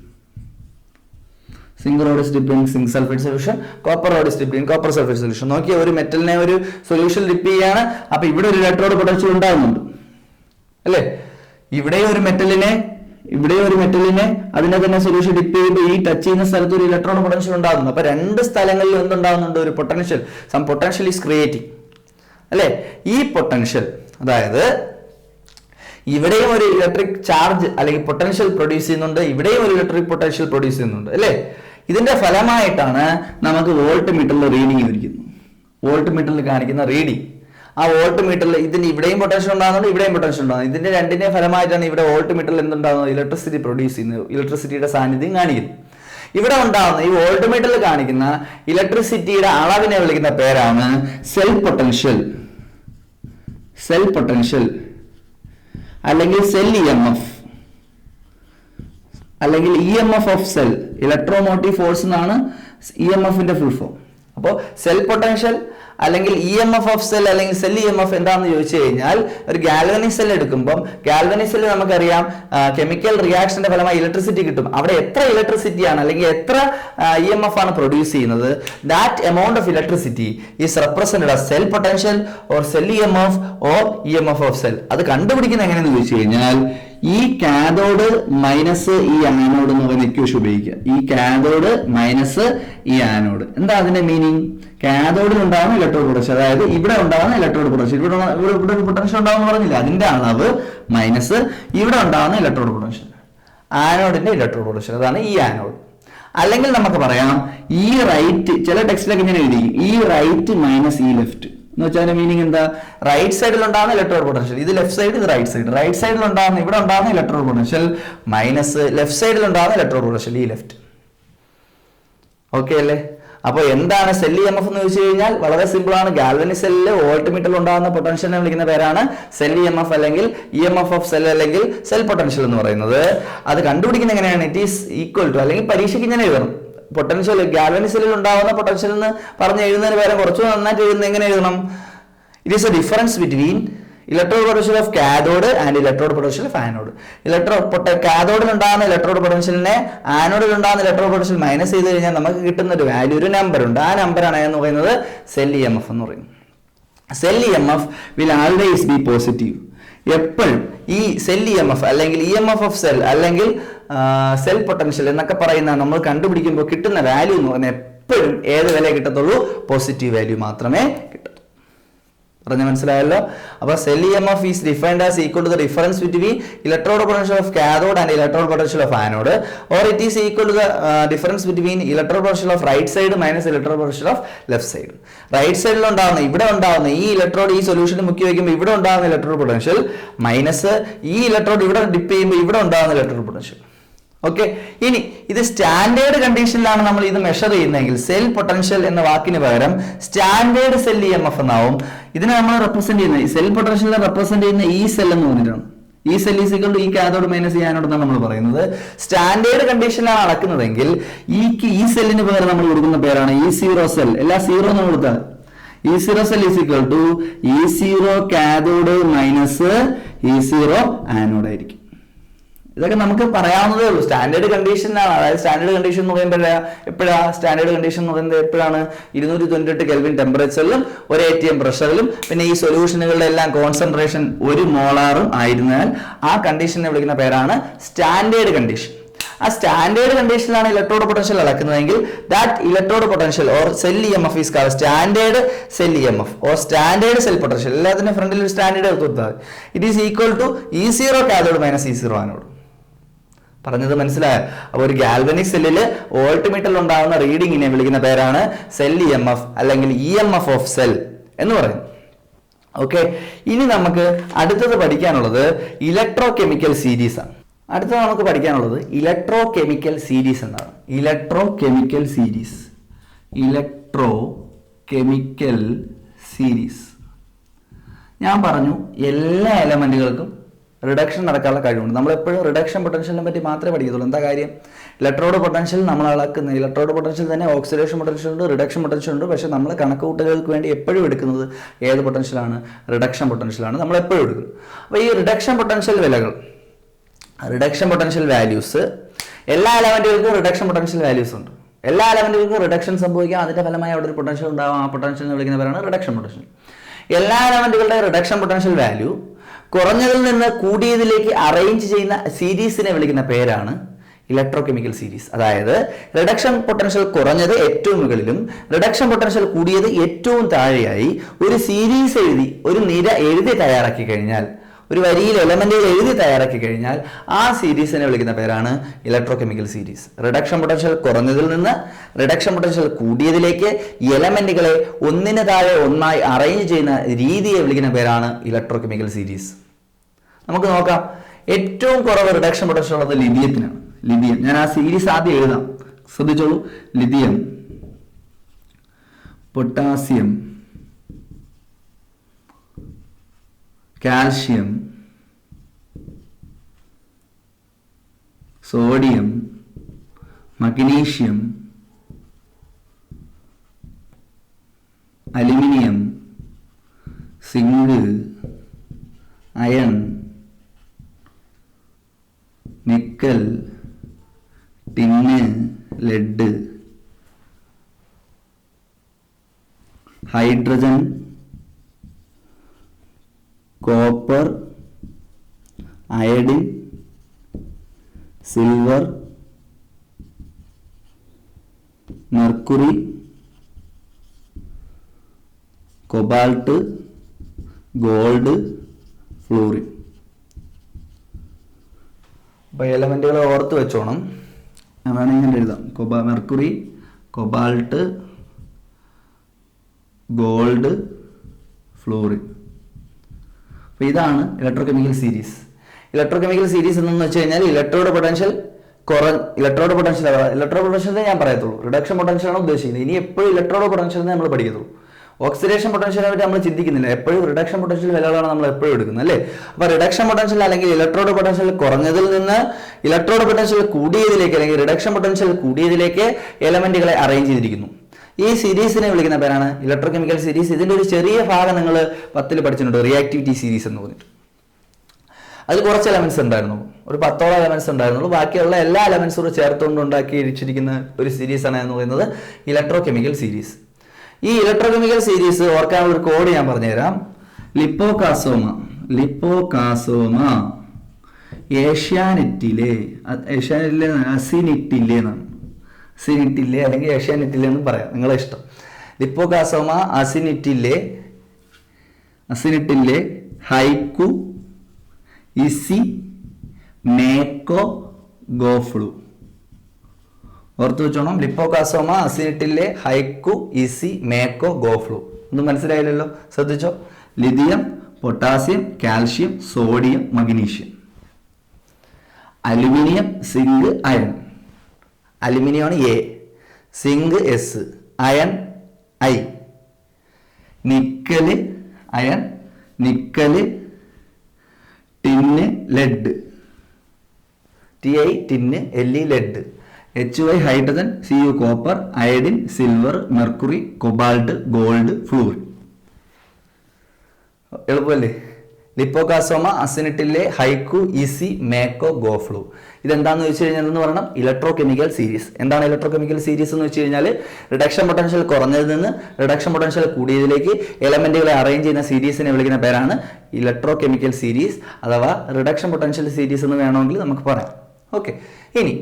Zinc rod is dipped in zinc sulfate solution, copper rod is dipped in copper sulfate solution. നോക്കിയ ഒരു മെറ്റലിനെ ഒരു solution dip ചെയ്യാണ്. അപ്പൊ ഇവിടെ ഒരു electrode potential ഉണ്ടാകുന്നുണ്ട് അല്ലേ? ഇവിടെ ഒരു മെറ്റലിനെ അതിനെ തന്നെ സൊല്യൂഷൻ ഡിപ്പ് ചെയ്യുമ്പോൾ ഈ ടച്ച് ചെയ്യുന്ന സ്ഥലത്ത് ഒരു ഇലക്ട്രോഡ് പൊട്ടൻഷ്യൽ ഉണ്ടാകുന്നു. അപ്പൊ 2 സ്ഥലങ്ങളിൽ എന്തുണ്ടാകുന്നുണ്ട്? ഒരു potential, some potential is creating അല്ലേ? ഈ പൊട്ടൻഷ്യൽ അതായത് ഇവിടെയും ഒരു ഇലക്ട്രിക് ചാർജ് അല്ലെങ്കിൽ പൊട്ടൻഷ്യൽ പ്രൊഡ്യൂസ് ചെയ്യുന്നുണ്ട്, ഇവിടെയും ഒരു ഇലക്ട്രിക് പൊട്ടൻഷ്യൽ പ്രൊഡ്യൂസ് ചെയ്യുന്നുണ്ട് അല്ലേ? ഇതിന്റെ ഫലമായിട്ടാണ് നമുക്ക് വോൾട്ട് മീറ്ററിൽ റീഡിങ് ലഭിക്കുന്നത്. വോൾട്ട് മീറ്ററിൽ കാണിക്കുന്ന റീഡിങ്. ആ വോൾട്ട് മീറ്ററിൽ ഇതിന് ഇവിടെയും പൊട്ടൻഷ്യൽ ഉണ്ടാകുന്നുണ്ട്, ഇവിടെയും പൊട്ടൻഷ്യൽ ഉണ്ടാകുന്നത്. ഇതിന്റെ രണ്ടിന്റെ ഫലമായിട്ടാണ് ഇവിടെ വോൾട്ട് മീറ്ററിൽ എന്തുണ്ടാകുന്നത്? ഇലക്ട്രിസിറ്റി പ്രൊഡ്യൂസ് ചെയ്യുന്നത്, ഇലക്ട്രിസിറ്റിയുടെ സാന്നിധ്യം കാണിക്കുന്നു. ഇവിടെ ഉണ്ടാകുന്ന ഈ വോൾട്ട് മീറ്ററിൽ കാണിക്കുന്ന ഇലക്ട്രിസിറ്റിയുടെ അളവിനെ വിളിക്കുന്ന പേരാണ് സെൽ പൊട്ടൻഷ്യൽ അല്ലെങ്കിൽ സെൽ EMF അല്ലെങ്കിൽ EMF of cell. Electromotive force എന്നാണ് EMFന്റെ ഫുൾ ഫോം. അപ്പോൾ സെൽ പൊട്ടൻഷ്യൽ അല്ലെങ്കിൽ EMF ഓഫ് സെൽ അല്ലെങ്കിൽ സെൽ EMF എന്താണെന്ന് ചോദിച്ചു കഴിഞ്ഞാൽ ഒരു ഗാൽവനിക് സെൽ എടുക്കുമ്പോൾ ഗാൽവനിക് സെൽ നമുക്കറിയാം കെമിക്കൽ റിയാക്ഷന്റെ ഫലമായി ഇലക്ട്രിസിറ്റി കിട്ടും. അവിടെ എത്ര ഇലക്ട്രിസിറ്റിയാണ് അല്ലെങ്കിൽ എത്ര EMF ആണ് പ്രൊഡ്യൂസ് ചെയ്യുന്നത്, that amount of electricity is represented as cell potential or cell EMF or EMF of cell. അത് കണ്ടുപിടിക്കുന്നത് എങ്ങനെയെന്ന് ചോദിച്ചു കഴിഞ്ഞാൽ ഈ കാഥോഡ് മൈനസ് ഈ ആനോഡ് എന്ന് പറയുന്ന ഇക്വേഷൻ ഉപയോഗിക്കുക. ഈ കാഥോഡ് മൈനസ് ഈ ആനോഡ്. എന്താ അതിന്റെ മീനിങ്? കാഥോഡിൽ ഉണ്ടാകുന്ന ഇലക്ട്രോഡ് പൊട്ടൻഷ്യൽ, അതായത് ഇവിടെ ഉണ്ടാകുന്ന ഇലക്ട്രോഡ് പൊട്ടൻഷ്യൽ, ഇവിടെ പൊട്ടൻഷ്യൽ ഉണ്ടാകുന്ന പറഞ്ഞില്ല, അതിന്റെ അളവ് മൈനസ് ഇവിടെ ഉണ്ടാകുന്ന ഇലക്ട്രോഡ് പൊട്ടൻഷ്യൽ, ആനോഡിന്റെ ഇലക്ട്രോഡ് പൊട്ടൻഷ്യൽ, അതാണ് ഈ ആനോഡ്. അല്ലെങ്കിൽ നമുക്ക് പറയാം ഈ റൈറ്റ്, ചില ടെക്സ്റ്റിലൊക്കെ ഇങ്ങനെ എഴുതിയിരിക്കും, ഈ റൈറ്റ് മൈനസ് ഈ ലെഫ്റ്റ് എന്ന് വെച്ചാൽ മീനിങ് എന്താ? റൈറ്റ് സൈഡിൽ ഉണ്ടാകുന്ന ഇലക്ട്രോഡ് പൊട്ടൻഷ്യൽ, ഇത് ലെഫ്റ്റ് സൈഡ്, ഇത് റൈറ്റ് സൈഡ്. റൈറ്റ് സൈഡിൽ ഉണ്ടാകുന്ന ഇവിടെ ഉണ്ടാകുന്ന ഇലക്ട്രോഡ് പൊട്ടൻഷ്യൽ മൈനസ് ലെഫ്റ്റ് സൈഡിൽ ഉണ്ടാകുന്ന ഇലക്ട്രോഡ് പൊട്ടൻഷ്യൽ, ഈ ലെഫ്റ്റ്. ഓക്കെ അല്ലേ? അപ്പോൾ എന്താണ് സെൽ EMF എന്ന് ചോദിച്ചു കഴിഞ്ഞാൽ വളരെ സിമ്പിൾ ആണ്. ഗാൽവനിക് സെല്ലിൽ വോൾട്ട് മീറ്ററിൽ ഉണ്ടാകുന്ന പൊട്ടൻഷ്യലിനെ വിളിക്കുന്ന പേരാണ് സെൽ EMF അല്ലെങ്കിൽ EMF ഓഫ് സെൽ അല്ലെങ്കിൽ സെൽ പൊട്ടൻഷ്യൽ എന്ന് പറയുന്നത്. അത് കണ്ടുപിടിക്കുന്നത് എങ്ങനെയാണ്? ഇറ്റ് ഈസ് ഈക്വൽ ടു, അല്ലെങ്കിൽ പരീക്ഷയ്ക്ക് ഇങ്ങനെ എഴുതണം, പൊട്ടൻഷ്യൽ ഗാൽവനിക് സെല്ലിൽ ഉണ്ടാകുന്ന പൊട്ടൻഷ്യൽ എന്ന് പറഞ്ഞ് എഴുതുന്നതിന് പകരം കുറച്ച് നന്നായിട്ട് എഴുതുന്നത് എങ്ങനെ എഴുതണം? It is a difference between electrode potential of cathode and electrode potential of anode. കാഥോഡിൽ ഉണ്ടാകുന്ന ഇലക്ട്രോഡ് പൊട്ടൻഷ്യലിനെ ആനോഡിൽ ഉണ്ടാകുന്ന ഇലക്ട്രോഡ് പൊട്ടൻഷ്യൽ മൈനസ് ചെയ്ത് കഴിഞ്ഞാൽ നമുക്ക് കിട്ടുന്ന ഒരു വാല്യൂ, ഒരു നമ്പർ ഉണ്ട്. ആ നമ്പറാണ് എന്ന് പറയുന്നത് സെൽ EMF എന്ന് പറയുന്നത്. Cell EMF will always B positive. എപ്പോഴും ഈ സെൽ EMF അല്ലെങ്കിൽ EMF ഓഫ് സെൽ അല്ലെങ്കിൽ സെൽ പൊട്ടൻഷ്യൽ എന്നൊക്കെ പറയുന്ന നമ്മൾ കണ്ടുപിടിക്കുമ്പോൾ കിട്ടുന്ന വാല്യൂ എന്ന് പറഞ്ഞാൽ എപ്പോഴും ഏത് വില കിട്ടത്തുള്ളൂ? പോസിറ്റീവ് വാല്യൂ മാത്രമേ കിട്ടത്തുള്ളൂ. പറഞ്ഞ മനസ്സിലായല്ലോ. അപ്പോൾ cell EMF is defined as equal to the difference between electrode potential of cathode and electrode potential of anode, or it is equal to the difference between electrode potential of right side minus electrode potential of left side. Right സൈഡിൽ ഉണ്ടാകുന്ന ഇവിടെ ഉണ്ടാകുന്ന ഈ electrode ഈ സൊല്യൂഷനിൽ മുക്കി വയ്ക്കുമ്പോൾ ഇവിടെ ഉണ്ടാകുന്ന ഇലക്ട്രോഡ് പൊട്ടൻഷ്യൽ മൈനസ് ഈ ഇലക്ട്രോഡ് ഇവിടെ ഡിപ്പ് ചെയ്യുമ്പോൾ ഇവിടെ ഉണ്ടാകുന്ന ഇലക്ട്രോഡ് പൊട്ടൻഷ്യൽ. ഓക്കെ, ഇനി ഇത് സ്റ്റാൻഡേർഡ് കണ്ടീഷനിലാണ് നമ്മൾ ഇത് മെഷർ ചെയ്യുന്നതെങ്കിൽ സെൽ പൊട്ടൻഷ്യൽ എന്ന വാക്കിന് പകരം സ്റ്റാൻഡേർഡ് സെൽ EMF എന്നാവും. ഇതിനെ നമ്മൾ റെപ്രസെന്റ് ചെയ്യുന്നത്, ഈ സെൽ പൊട്ടൻഷ്യലിനെ റെപ്രസെന്റ് ചെയ്യുന്ന ഈ സെൽ എന്ന് പറഞ്ഞിട്ടാണ്. ഈ സെൽ ഈസ് ഈക്വൽ ടു ഈ കാഥോഡ് മൈനസ് ഈ ആനോഡ് എന്നാണ് നമ്മൾ പറയുന്നത്. സ്റ്റാൻഡേർഡ് കണ്ടീഷനിലാണ് അളക്കുന്നതെങ്കിൽ ഈ സെല്ലിന് പകരം നമ്മൾ കൊടുക്കുന്ന പേരാണ് E0 സെൽ. എല്ലാ സീറോ എന്ന് കൊടുത്താൽ E0 cell is equal to E0 cathode minus E0 anode ആയിരിക്കും. ഇതൊക്കെ നമുക്ക് പറയാവുന്നതേ ഉള്ളൂ. സ്റ്റാൻഡേർഡ് കണ്ടീഷനാണ്. അതായത് സ്റ്റാൻഡേർഡ് കണ്ടീഷൻ എന്ന് പറയുമ്പോൾ എപ്പോഴാണ് സ്റ്റാൻഡേർഡ് കണ്ടീഷൻ എന്ന് പറയുന്നത് എപ്പോഴാണ് 298 കെൽവിൻ ടെമ്പറേച്ചറിലും 1 atm പ്രഷറിലും പിന്നെ ഈ സൊല്യൂഷനുകളുടെ എല്ലാം കോൺസെൻട്രേഷൻ 1 മോളാറും ആയിരുന്നാൽ ആ കണ്ടീഷനെ വിളിക്കുന്ന പേരാണ് സ്റ്റാൻഡേർഡ് കണ്ടീഷൻ. ആ സ്റ്റാൻഡേർഡ് കണ്ടീഷനിലാണ് ഇലക്ട്രോഡ് പൊട്ടൻഷ്യൽ അളക്കുന്നതെങ്കിൽ that electrode potential or cell EMF is called standard cell EMF or standard cell potential. എല്ലാത്തിനും ഫ്രണ്ടിൽ ഒരു സ്റ്റാൻഡേർഡ് എടുത്ത് കൊടുത്താൽ it is equal to E0 cathode minus E0 anode. പറഞ്ഞത് മനസ്സിലായോ? അപ്പോൾ ഒരു ഗാൽവനിക് സെല്ലില് വോൾട്ട്മീറ്ററിൽ ഉണ്ടാകുന്ന റീഡിങ്ങിനെ വിളിക്കുന്ന പേരാണ് സെൽ EMF അല്ലെങ്കിൽ EMF ഓഫ് സെൽ എന്ന് പറയും. ഓക്കെ, ഇനി നമുക്ക് അടുത്തത് പഠിക്കാനുള്ളത് ഇലക്ട്രോ കെമിക്കൽ സീരീസ് ആണ്. അടുത്തത് നമുക്ക് പഠിക്കാനുള്ളത് ഇലക്ട്രോ കെമിക്കൽ സീരീസ് എന്നാണ്. Electro chemical series, electrochemical series. ഞാൻ പറഞ്ഞു എല്ലാ എലമെന്റുകൾക്കും റിഡക്ഷൻ നടക്കാനുള്ള കഴിവുണ്ട്. നമ്മളെപ്പോഴും റിഡക്ഷൻ പൊട്ടൻഷ്യലിനെ പറ്റി മാത്രമേ പഠിക്കത്തുള്ളൂ. എന്താ കാര്യം? ഇലക്ട്രോഡ് പൊട്ടൻഷ്യൽ നമ്മൾ അളക്കുന്ന ഇലക്ട്രോഡ് പൊട്ടൻഷ്യൽ തന്നെ ഓക്സിഡേഷൻ പൊട്ടൻഷ്യൽ ഉണ്ട്, റിഡക്ഷൻ പൊട്ടൻഷ്യൽ ഉണ്ട്. പക്ഷേ നമ്മൾ കണക്കുകൂട്ടലുകൾക്ക് വേണ്ടി എപ്പോഴും എടുക്കുന്നത് ഏത് പൊട്ടൻഷ്യലാണ്? റിഡക്ഷൻ പൊട്ടൻഷ്യലാണ് നമ്മൾ എപ്പോഴും എടുക്കുന്നത്. അപ്പോൾ ഈ റിഡക്ഷൻ പൊട്ടൻഷ്യൽ വിലകൾ, റിഡക്ഷൻ പൊട്ടൻഷ്യൽ വാല്യൂസ്, എല്ലാ എലമെന്റുകൾക്കും റിഡക്ഷൻ പൊട്ടൻഷ്യൽ വാല്യൂസ് ഉണ്ട്. എല്ലാ എലമെന്റുകൾക്കും റിഡക്ഷൻ സംഭവിക്കാം, അതിന്റെ ഫലമായി അവിടെ ഒരു പൊട്ടൻഷ്യൽ ഉണ്ടാകും. ആ പൊട്ടൻഷ്യൽ എന്ന് വിളിക്കുന്നവരാണ് റിഡക്ഷൻ പൊട്ടൻഷ്യൽ. എല്ലാ എലമെന്റുകളുടെ റിഡക്ഷൻ പൊട്ടൻഷ്യൽ വാല്യൂ കുറഞ്ഞതിൽ നിന്ന് കൂടിയതിലേക്ക് അറേഞ്ച് ചെയ്യുന്ന സീരീസിനെ വിളിക്കുന്ന പേരാണ് ഇലക്ട്രോ കെമിക്കൽ സീരീസ്. അതായത് റിഡക്ഷൻ പൊട്ടൻഷ്യൽ കുറഞ്ഞത് ഏറ്റവും മുകളിലും റിഡക്ഷൻ പൊട്ടൻഷ്യൽ കൂടിയത് ഏറ്റവും താഴെയായി ഒരു സീരീസ് എഴുതി, ഒരു നിര എഴുതി തയ്യാറാക്കി കഴിഞ്ഞാൽ, ഒരു വരിയിൽ എലമെന്റുകൾ എഴുതി തയ്യാറാക്കി കഴിഞ്ഞാൽ ആ സീരീസിനെ വിളിക്കുന്ന പേരാണ് electrochemical series. Reduction potential കുറഞ്ഞതിൽ നിന്ന് റിഡക്ഷൻ പൊട്ടൻഷ്യൽ കൂടിയതിലേക്ക് എലമെന്റുകളെ ഒന്നിന് താഴെ ഒന്നായി അറേഞ്ച് ചെയ്യുന്ന രീതിയെ വിളിക്കുന്ന പേരാണ് ഇലക്ട്രോ കെമിക്കൽ സീരീസ്. നമുക്ക് നോക്കാം. ഏറ്റവും കുറവ് റിഡക്ഷൻ പൊട്ടൻഷ്യൽ ഉള്ളത് ലിഥിയത്തിനാണ്. ലിഥിയം, ഞാൻ ആ സീരീസ് ആദ്യം എഴുതാം, ശ്രദ്ധിച്ചോളൂ. Lithium, potassium, calcium, sodium, magnesium, aluminium, zinc, iron, nickel, tin, lead, hydrogen, copper, iodine, silver, mercury, cobalt, gold, fluorine. അപ്പോൾ എലമെന്റുകൾ ഓർത്ത് വെച്ചോണം. വേണമെങ്കിൽ ഇങ്ങനെ എഴുതാം. Mercury, cobalt, gold, fluorine. അപ്പോൾ ഇതാണ് electrochemical series. Electrochemical series എന്ന് വെച്ച് കഴിഞ്ഞാൽ ഇലക്ട്രോഡ് പൊട്ടൻഷ്യൽ ഇലക്ട്രോഡ് പൊട്ടൻഷ്യൽ ഞാൻ പറയത്തുള്ളൂ. റിഡക്ഷൻ പൊട്ടൻഷ്യലാണ് ഉദ്ദേശിക്കുന്നത്. ഇനി എപ്പോഴും ഇലക്ട്രോഡ് പൊട്ടൻഷ്യൽ നമ്മൾ പഠിക്കത്തുള്ളൂ. ഓക്സിഡേഷൻ പൊട്ടൻഷ്യലിനെ പറ്റി നമ്മൾ ചിന്തിക്കുന്നില്ല. എപ്പോഴും റിഡക്ഷൻ പൊട്ടൻഷ്യൽ വിലകളാണ് നമ്മൾ എപ്പോഴും എടുക്കുന്നത്, അല്ലേ? അപ്പോൾ റിഡക്ഷൻ പൊട്ടൻഷ്യൽ അല്ലെങ്കിൽ ഇലക്ട്രോഡ് പൊട്ടൻഷ്യൽ കുറഞ്ഞതിൽ നിന്ന് ഇലക്ട്രോഡ് പൊട്ടൻഷ്യൽ കൂടിയതിലേക്ക് അല്ലെങ്കിൽ റിഡക്ഷൻ പൊട്ടൻഷ്യൽ കൂടിയതിലേക്ക് എലമെന്റുകളെ അറേഞ്ച് ചെയ്തിരിക്കുന്നു. ഈ സീരീസിനെ വിളിക്കുന്ന പേരാണ് ഇലക്ട്രോ കെമിക്കൽ സീരീസ്. ഇതിന്റെ ഒരു ചെറിയ ഭാഗം നിങ്ങൾ 10ൽ പഠിച്ചിട്ടുണ്ട്, റിയാക്ടിവിറ്റി സീരീസ് എന്ന് പറഞ്ഞിട്ട്. അതിൽ കുറച്ച് എലമെന്റ്സ് ഉണ്ടായിരുന്നു, ഒരു 10ഓളം എലമെന്റ്സ് ഉണ്ടായിരുന്നുള്ളൂ. ബാക്കിയുള്ള എല്ലാ എലമെന്റ്സും ചേർത്തുകൊണ്ട് ഉണ്ടാക്കി ഇരിച്ചിരിക്കുന്ന ഒരു സീരീസാണ് എന്ന് പറയുന്നത് ഇലക്ട്രോ കെമിക്കൽ സീരീസ്. ഈ ഇലക്ട്രോ കെമിക്കൽ സീരീസ് ഓർക്കാനുള്ള ഒരു കോഡ് ഞാൻ പറഞ്ഞുതരാം. ലിപ്പോകാസോമ ഏഷ്യാനെറ്റിലെ അസിനിറ്റിലെ എന്നാണ്. അസിനിറ്റിലെ അല്ലെങ്കിൽ ഏഷ്യാനെറ്റിലെ എന്ന് പറയാം, നിങ്ങളെ ഇഷ്ടം. ലിപ്പോകാസോമ അസിനിറ്റിലെ അസിനിട്ടിലെ ഹൈക്കു, ഇസി, മേക്കോ, ഗോഫ്ലു. ഓർത്തു വെച്ചോണം. ലിപ്പോകാസോമ, അസിനിട്ടിലെ ഹൈക്കു, ഇസി, മേക്കോ, ഗോഫ്ലു. ഒന്നും മനസ്സിലായില്ലല്ലോ, ശ്രദ്ധിച്ചോ. Lithium, potassium, calcium, sodium, magnesium. Aluminium, zinc, iron. അലുമിനിയമാണ് A, zinc S, iron I. Nickel, iron, nickel, tin, lead. T I tin, L E lead. H Y hydrogen, C U copper, iodine, silver, mercury, cobalt, gold, fluorine. എളുപ്പമല്ലേ? ലിപ്പോകാസോമ, അസിനിട്ടിലെ ഹൈക്കു, ഇസി, മേക്കോ, ഗോഫ്ലു. ഇതെന്താണെന്ന് വെച്ച് കഴിഞ്ഞാൽ എന്ന് പറയണം ഇലക്ട്രോ കെമിക്കൽ സീരീസ്. എന്താണ് ഇലക്ട്രോ കെമിക്കൽ സീരീസ് എന്ന് വെച്ച് കഴിഞ്ഞാൽ റിഡക്ഷൻ പൊട്ടൻഷ്യൽ കുറഞ്ഞതിൽ നിന്ന് റിഡക്ഷൻ പൊട്ടൻഷ്യൽ കൂടിയതിലേക്ക് എലമെന്റുകളെ അറേഞ്ച് ചെയ്യുന്ന സീരീസിനെ വിളിക്കുന്ന പേരാണ് ഇലക്ട്രോ കെമിക്കൽ സീരീസ് അഥവാ റിഡക്ഷൻ പൊട്ടൻഷ്യൽ സീരീസ് എന്ന് വേണമെങ്കിൽ നമുക്ക് പറയാം. ഓക്കെ, ഇനി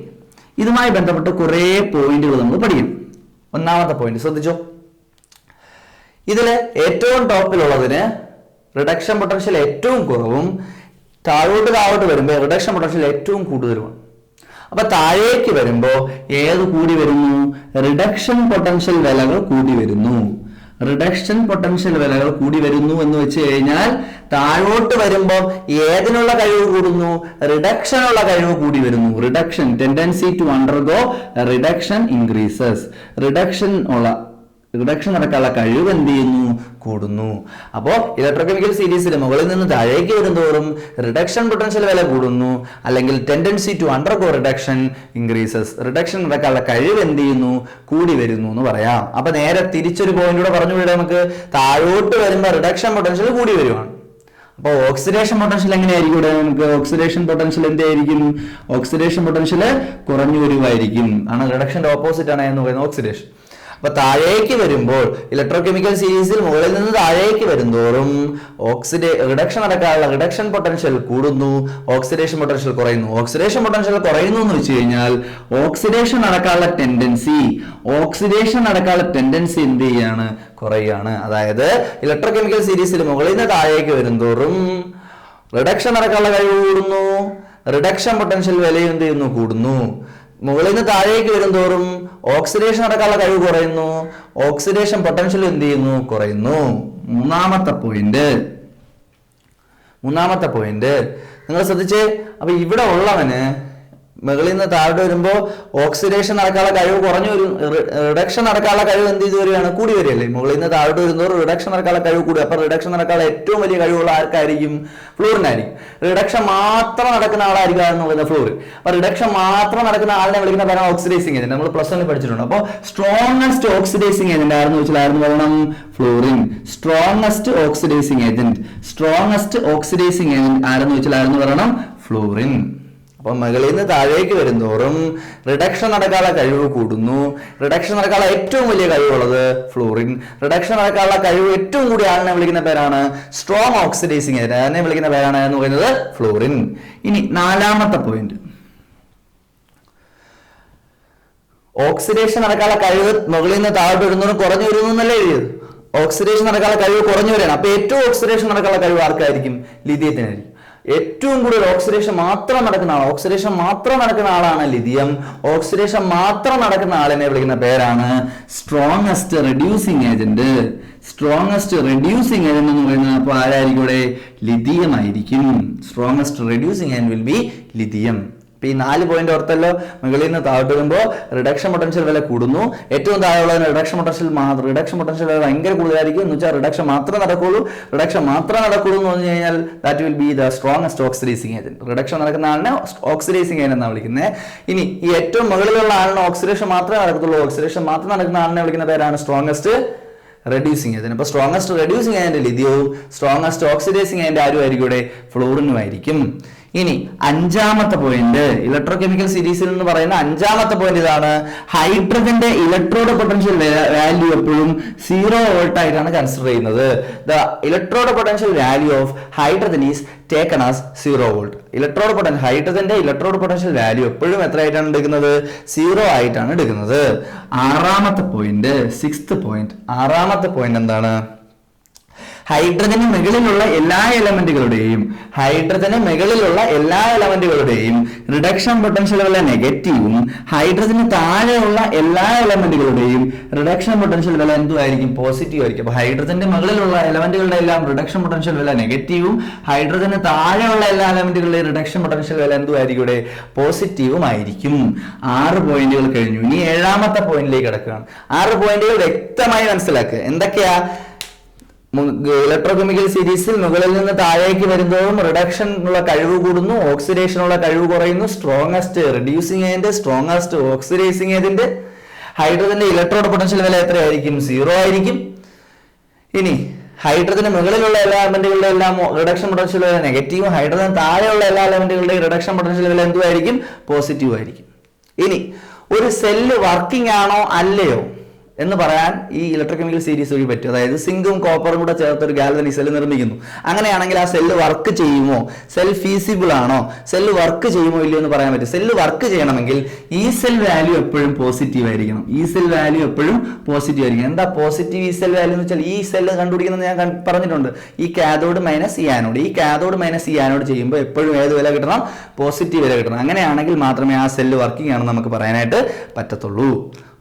ഇതുമായി ബന്ധപ്പെട്ട് കുറേ പോയിന്റുകൾ നമ്മൾ പഠിക്കും. ഒന്നാമത്തെ പോയിന്റ് ശ്രദ്ധിച്ചോ. ഇതിൽ ഏറ്റവും ടോപ്പിലുള്ളതിന് റിഡക്ഷൻ പൊട്ടൻഷ്യൽ ഏറ്റവും കുറവും താഴോട്ട് വരുമ്പോൾ റിഡക്ഷൻ പൊട്ടൻഷ്യൽ ഏറ്റവും കൂടുതലുമാണ്. അപ്പൊ താഴേക്ക് വരുമ്പോൾ ഏത് കൂടി വരുന്നു? റിഡക്ഷൻ പൊട്ടൻഷ്യൽ വിലകൾ കൂടി വരുന്നു. റിഡക്ഷൻ പൊട്ടൻഷ്യൽ വിലകൾ കൂടി വരുന്നു എന്ന് വെച്ച് കഴിഞ്ഞാൽ താഴോട്ട് വരുമ്പോൾ ഏതിനുള്ള കഴിവ് കൂടുന്നു? റിഡക്ഷനുള്ള കഴിവ് കൂടി വരുന്നു. Reduction tendency to undergo reduction increases. Reduction നടക്കാനുള്ള കഴിവ് എന്ത് ചെയ്യുന്നു? കൂടുന്നു. അപ്പോൾ ഇലക്ട്രോകെമിക്കൽ സീരീസിൽ മുകളിൽ നിന്ന് താഴേക്ക് വരുന്തോറും റിഡക്ഷൻ പൊട്ടൻഷ്യൽ വില കൂടുന്നു, അല്ലെങ്കിൽ tendency to undergo reduction increases. Reduction നടക്കാനുള്ള കഴിവ് എന്ത് ചെയ്യുന്നു? കൂടി വരുന്നു എന്ന് പറയാം. അപ്പൊ നേരെ തിരിച്ചൊരു പോയിന്റ് കൂടെ പറഞ്ഞു വിടാം നമുക്ക്. താഴോട്ട് വരുമ്പോൾ റിഡക്ഷൻ പൊട്ടൻഷ്യൽ കൂടി വരുവാണ്. അപ്പോൾ ഓക്സിഡേഷൻ പൊട്ടൻഷ്യൽ എങ്ങനെയായിരിക്കും? ഇവിടെ നമുക്ക് ഓക്സിഡേഷൻ പൊട്ടൻഷ്യൽ എന്തായിരിക്കും? ഓക്സിഡേഷൻ പൊട്ടൻഷ്യൽ കുറഞ്ഞു വരുമായിരിക്കും. ആണ് റിഡക്ഷന്റെ ഓപ്പോസിറ്റ് ആണ് എന്ന് പറയുന്നത് ഓക്സിഡേഷൻ. അപ്പൊ താഴേക്ക് വരുമ്പോൾ ഇലക്ട്രോകെമിക്കൽ സീരീസിൽ മുകളിൽ നിന്ന് താഴേക്ക് വരുന്തോറും റിഡക്ഷൻ നടക്കാനുള്ള റിഡക്ഷൻ പൊട്ടൻഷ്യൽ കൂടുന്നു, ഓക്സിഡേഷൻ പൊട്ടൻഷ്യൽ കുറയുന്നു. ഓക്സിഡേഷൻ പൊട്ടൻഷ്യൽ കുറയുന്നു എന്ന് വെച്ച് കഴിഞ്ഞാൽ ഓക്സിഡേഷൻ നടക്കാനുള്ള ടെൻഡൻസി എന്ത് ചെയ്യാണ്? കുറയാണ്. അതായത് ഇലക്ട്രോകെമിക്കൽ സീരീസിൽ മുകളിൽ നിന്ന് താഴേക്ക് വരുന്തോറും റിഡക്ഷൻ നടക്കാനുള്ള കഴിവ് കൂടുന്നു, റിഡക്ഷൻ പൊട്ടൻഷ്യൽ വിലയും എന്ത് ചെയ്യുന്നു? കൂടുന്നു. മുകളിൽ നിന്ന് താഴേക്ക് വരുന്തോറും ഓക്സിഡേഷൻ നടക്കാനുള്ള കഴിവ് കുറയുന്നു, ഓക്സിഡേഷൻ പൊട്ടൻഷ്യൽ എന്ത് ചെയ്യുന്നു? കുറയുന്നു. മൂന്നാമത്തെ പോയിന്റ് നിങ്ങൾ ശ്രദ്ധിച്ചേ. അപ്പൊ ഇവിടെ ഉള്ളവന് മുകളിൽ നിന്ന് താഴോട്ട് വരുമ്പോൾ ഓക്സിഡേഷൻ നടക്കാനുള്ള കഴിവ് കുറഞ്ഞു വരും, റിഡക്ഷൻ നടക്കാനുള്ള കഴിവ് എന്ത് ചെയ്ത് വരികയാണ്? കൂടി വരികയല്ലേ. മുകളിൽ നിന്ന് താഴോട്ട് വരുന്നവർ റിഡക്ഷൻ നടക്കാനുള്ള കഴിവ് കൂടി. അപ്പൊ റിഡക്ഷൻ നടക്കാനുള്ള ഏറ്റവും വലിയ കഴിവുള്ള ആർക്കായിരിക്കും? ഫ്ലൂറിനായിരിക്കും. റിഡക്ഷൻ മാത്രം നടക്കുന്ന ആളായിരിക്കും എന്ന് പറയുന്നത് ഫ്ലൂറിൻ. അപ്പൊ റിഡക്ഷൻ മാത്രം നടക്കുന്ന ആളിനെ വിളിക്കുന്ന പേരാണ് ഓക്സിഡൈസിങ് ഏജന്റ്. നമ്മൾ പ്ലസ് 1 പഠിച്ചിട്ടുണ്ട്. അപ്പോൾ സ്ട്രോങ്ങസ്റ്റ് ഓക്സിഡൈസിങ് ഏജന്റ് ആരെന്ന് വെച്ചാൽ ആരെന്ന് പറയണം? ഫ്ലൂറിൻ. സ്ട്രോങ്ങസ്റ്റ് ഓക്സിഡൈസിങ് ഏജന്റ് ആരെന്ന് വെച്ചാൽ ആരെന്ന് പറയണം? ഫ്ലൂറിൻ. അപ്പൊ മുകളിൽ നിന്ന് താഴേക്ക് വരുന്തോറും റിഡക്ഷൻ നടക്കാനുള്ള കഴിവ് കൂടുന്നു. റിഡക്ഷൻ നടക്കാനുള്ള ഏറ്റവും വലിയ കഴിവുള്ളത് ഫ്ലൂറിൻ. റിഡക്ഷൻ നടക്കാനുള്ള കഴിവ് ഏറ്റവും കൂടി ആളിനെ വിളിക്കുന്ന പേരാണ് സ്ട്രോങ് ഓക്സിഡൈസിങ് ഏജന്റ്. അതിനെ വിളിക്കുന്ന പേരാണ് എന്ന് പറയുന്നത് ഫ്ലൂറിൻ. ഇനി നാലാമത്തെ പോയിന്റ്, ഓക്സിഡേഷൻ നടക്കാനുള്ള കഴിവ് മുകളിൽ നിന്ന് താഴോട്ട് വരുന്നതും കുറഞ്ഞു വരുന്നു എന്നല്ലേ എഴുതിയത്. ഓക്സിഡേഷൻ നടക്കാനുള്ള കഴിവ് കുറഞ്ഞു വരികയാണ്. അപ്പൊ ഏറ്റവും ഓക്സിഡേഷൻ നടക്കാനുള്ള കഴിവ് ആർക്കായിരിക്കും? ലിഥിയത്തിനായിരിക്കും. ഏറ്റവും കൂടുതൽ ഓക്സിഡേഷൻ മാത്രം നടക്കുന്ന ആളാണ് ലിഥിയം. ഓക്സിഡേഷൻ മാത്രം നടക്കുന്ന ആളിനെ വിളിക്കുന്ന പേരാണ് സ്ട്രോങ്ങസ്റ്റ് റെഡ്യൂസിങ് ഏജന്റ്. എന്ന് പറയുന്നത് അപ്പൊ ആരായിരിക്കും ഇവിടെ? ലിഥിയം ആയിരിക്കും. Strongest reducing agent will be lithium. ഇപ്പൊ ഈ 4 പോയിന്റ് ഓർത്തല്ലോ. മുകളിൽ നിന്ന് താഴോട്ട് വരുമ്പോൾ റിഡക്ഷൻ പൊട്ടൻഷ്യൽ വില കൂടുന്നു. ഏറ്റവും താഴെയുള്ളതിന് റിഡക്ഷൻ പൊട്ടൻഷ്യൽ വില ഭയങ്കര കൂടുതലായിരിക്കും. എന്ന് വെച്ചാൽ റിഡക്ഷൻ മാത്രം നടക്കുള്ളൂ എന്ന് പറഞ്ഞു കഴിഞ്ഞാൽ that will be the strongest oxidising agent. Reduction നടക്കുന്ന ആളിനെ ഓക്സിഡൈസിങ് ഏജന്റ് എന്നാണ് വിളിക്കുന്നത്. ഇനി ഈ ഏറ്റവും മുകളിലുള്ള ആളിന് ഓക്സിഡേഷൻ മാത്രമേ നടക്കത്തുള്ളൂ. ഓക്സിഡേഷൻ മാത്രം നടക്കുന്ന ആളിനെ വിളിക്കുന്ന പേരാണ് സ്ട്രോങ്ങസ്റ്റ് റെഡ്യൂസിങ് ഏജന്റ്. അപ്പൊ സ്ട്രോങ്ങസ്റ്റ് റെഡ്യൂസിങ് ഏജന്റ് ലിഥിയവും സ്ട്രോങ്ങസ്റ്റ് ഓക്സിഡൈസിങ് ഏജന്റ് ആരും ആയിരിക്കും ഇവിടെ? ഫ്ലൂറിനും ആയിരിക്കും. ഇനി അഞ്ചാമത്തെ പോയിന്റ്, ഇലക്ട്രോകെമിക്കൽ സീരീസിൽ എന്ന് പറയുന്ന അഞ്ചാമത്തെ പോയിന്റ് ഇതാണ്. ഹൈഡ്രജന്റെ ഇലക്ട്രോഡ് പൊട്ടൻഷ്യൽ വാല്യൂ എപ്പോഴും 0 വോൾട്ട് ആയിട്ടാണ് കൺസിഡർ ചെയ്യുന്നത്. The electrode potential value of hydrogen is taken as 0 volt. ഹൈഡ്രജന്റെ ഇലക്ട്രോഡ് പൊട്ടൻഷ്യൽ വാല്യൂ എപ്പോഴും എത്ര ആയിട്ടാണ് എടുക്കുന്നത്? 0 ആയിട്ടാണ് എടുക്കുന്നത്. ആറാമത്തെ പോയിന്റ് എന്താണ്? ഹൈഡ്രജന് മുകളിലുള്ള എല്ലാ എലമെന്റുകളുടെയും റിഡക്ഷൻ പൊട്ടൻഷ്യൽ വില നെഗറ്റീവും ഹൈഡ്രജന് താഴെയുള്ള എല്ലാ എലമെന്റുകളുടെയും റിഡക്ഷൻ പൊട്ടൻഷ്യൽ വില എന്തുമായിരിക്കും? പോസിറ്റീവ് ആയിരിക്കും. അപ്പൊ ഹൈഡ്രജന്റെ മുകളിലുള്ള എലമെന്റുകളുടെ എല്ലാം റിഡക്ഷൻ പൊട്ടൻഷ്യൽ വില നെഗറ്റീവും ഹൈഡ്രജന് താഴെയുള്ള എല്ലാ എലമെന്റുകളുടെയും റിഡക്ഷൻ പൊട്ടൻഷ്യൽ വില എന്തുമായിരിക്കും? ഇവിടെ പോസിറ്റീവും ആയിരിക്കും. 6 പോയിന്റുകൾ കഴിഞ്ഞു. ഇനി 7ാമത്തെ പോയിന്റിലേക്ക് കിടക്കുകയാണ്. 6 പോയിന്റുകൾ വ്യക്തമായി മനസ്സിലാക്കുക. എന്തൊക്കെയാ? ഇലക്ട്രോകെമിക്കൽ സീരീസിൽ മുകളിൽ നിന്ന് താഴേക്ക് വരുന്നതും റിഡക്ഷൻ ഉള്ള കഴിവ് കൂടുന്നു, ഓക്സിഡേഷൻ ഉള്ള കഴിവ് കുറയുന്നു. Strongest reducing agent, strongest oxidising agent. ഹൈഡ്രജന്റെ ഇലക്ട്രോഡ് പൊട്ടൻഷ്യൽ വില എത്രയായിരിക്കും? 0 ആയിരിക്കും. ഇനി ഹൈഡ്രജന് മുകളിലുള്ള എല്ലാ എലമെന്റുകളുടെ എല്ലാം റിഡക്ഷൻ പൊട്ടൻഷ്യൽ വില നെഗറ്റീവും ഹൈഡ്രജൻ താഴെയുള്ള എല്ലാ എലമെന്റുകളുടെയും റിഡക്ഷൻ പൊട്ടൻഷ്യൽ വില എന്തുമായിരിക്കും? പോസിറ്റീവ് ആയിരിക്കും. ഇനി ഒരു സെല്ല് വർക്കിംഗ് ആണോ അല്ലയോ എന്ന് പറയാൻ ഈ ഇലക്ട്രോകെമിക്കൽ സീരീസ് വഴി പറ്റും. അതായത് സിങ്കും കോപ്പറും കൂടെ ചേർത്ത് ഒരു ഗാൽവനിക് സെൽ നിർമ്മിക്കുന്നു. അങ്ങനെയാണെങ്കിൽ ആ സെല്ല് വർക്ക് ചെയ്യുമോ, സെൽ ഫീസിബിൾ ആണോ, സെല്ല് വർക്ക് ചെയ്യുമോ ഇല്ലയോ എന്ന് പറയാൻ പറ്റും. സെല്ല് വർക്ക് ചെയ്യണമെങ്കിൽ ഈ സെൽ വാല്യൂ എപ്പോഴും പോസിറ്റീവ് ആയിരിക്കണം. എന്താ പോസിറ്റീവ് ഈ സെൽ വാല്യൂ എന്ന് വെച്ചാൽ ഈ സെല്ല് കണ്ടുപിടിക്കുന്നത് ഞാൻ പറഞ്ഞിട്ടുണ്ട്. ഈ കാഥോഡ് മൈനസ് ഈ ആനോഡ്. ഈ കാഥോഡ് മൈനസ് ഈ ആനോഡ് ചെയ്യുമ്പോൾ എപ്പോഴും ഏത് വില കിട്ടണം? പോസിറ്റീവ് വില കിട്ടണം. അങ്ങനെയാണെങ്കിൽ മാത്രമേ ആ സെല്ല് വർക്കിംഗ് ആണെന്ന് നമുക്ക് പറയാനായിട്ട് പറ്റത്തുള്ളൂ.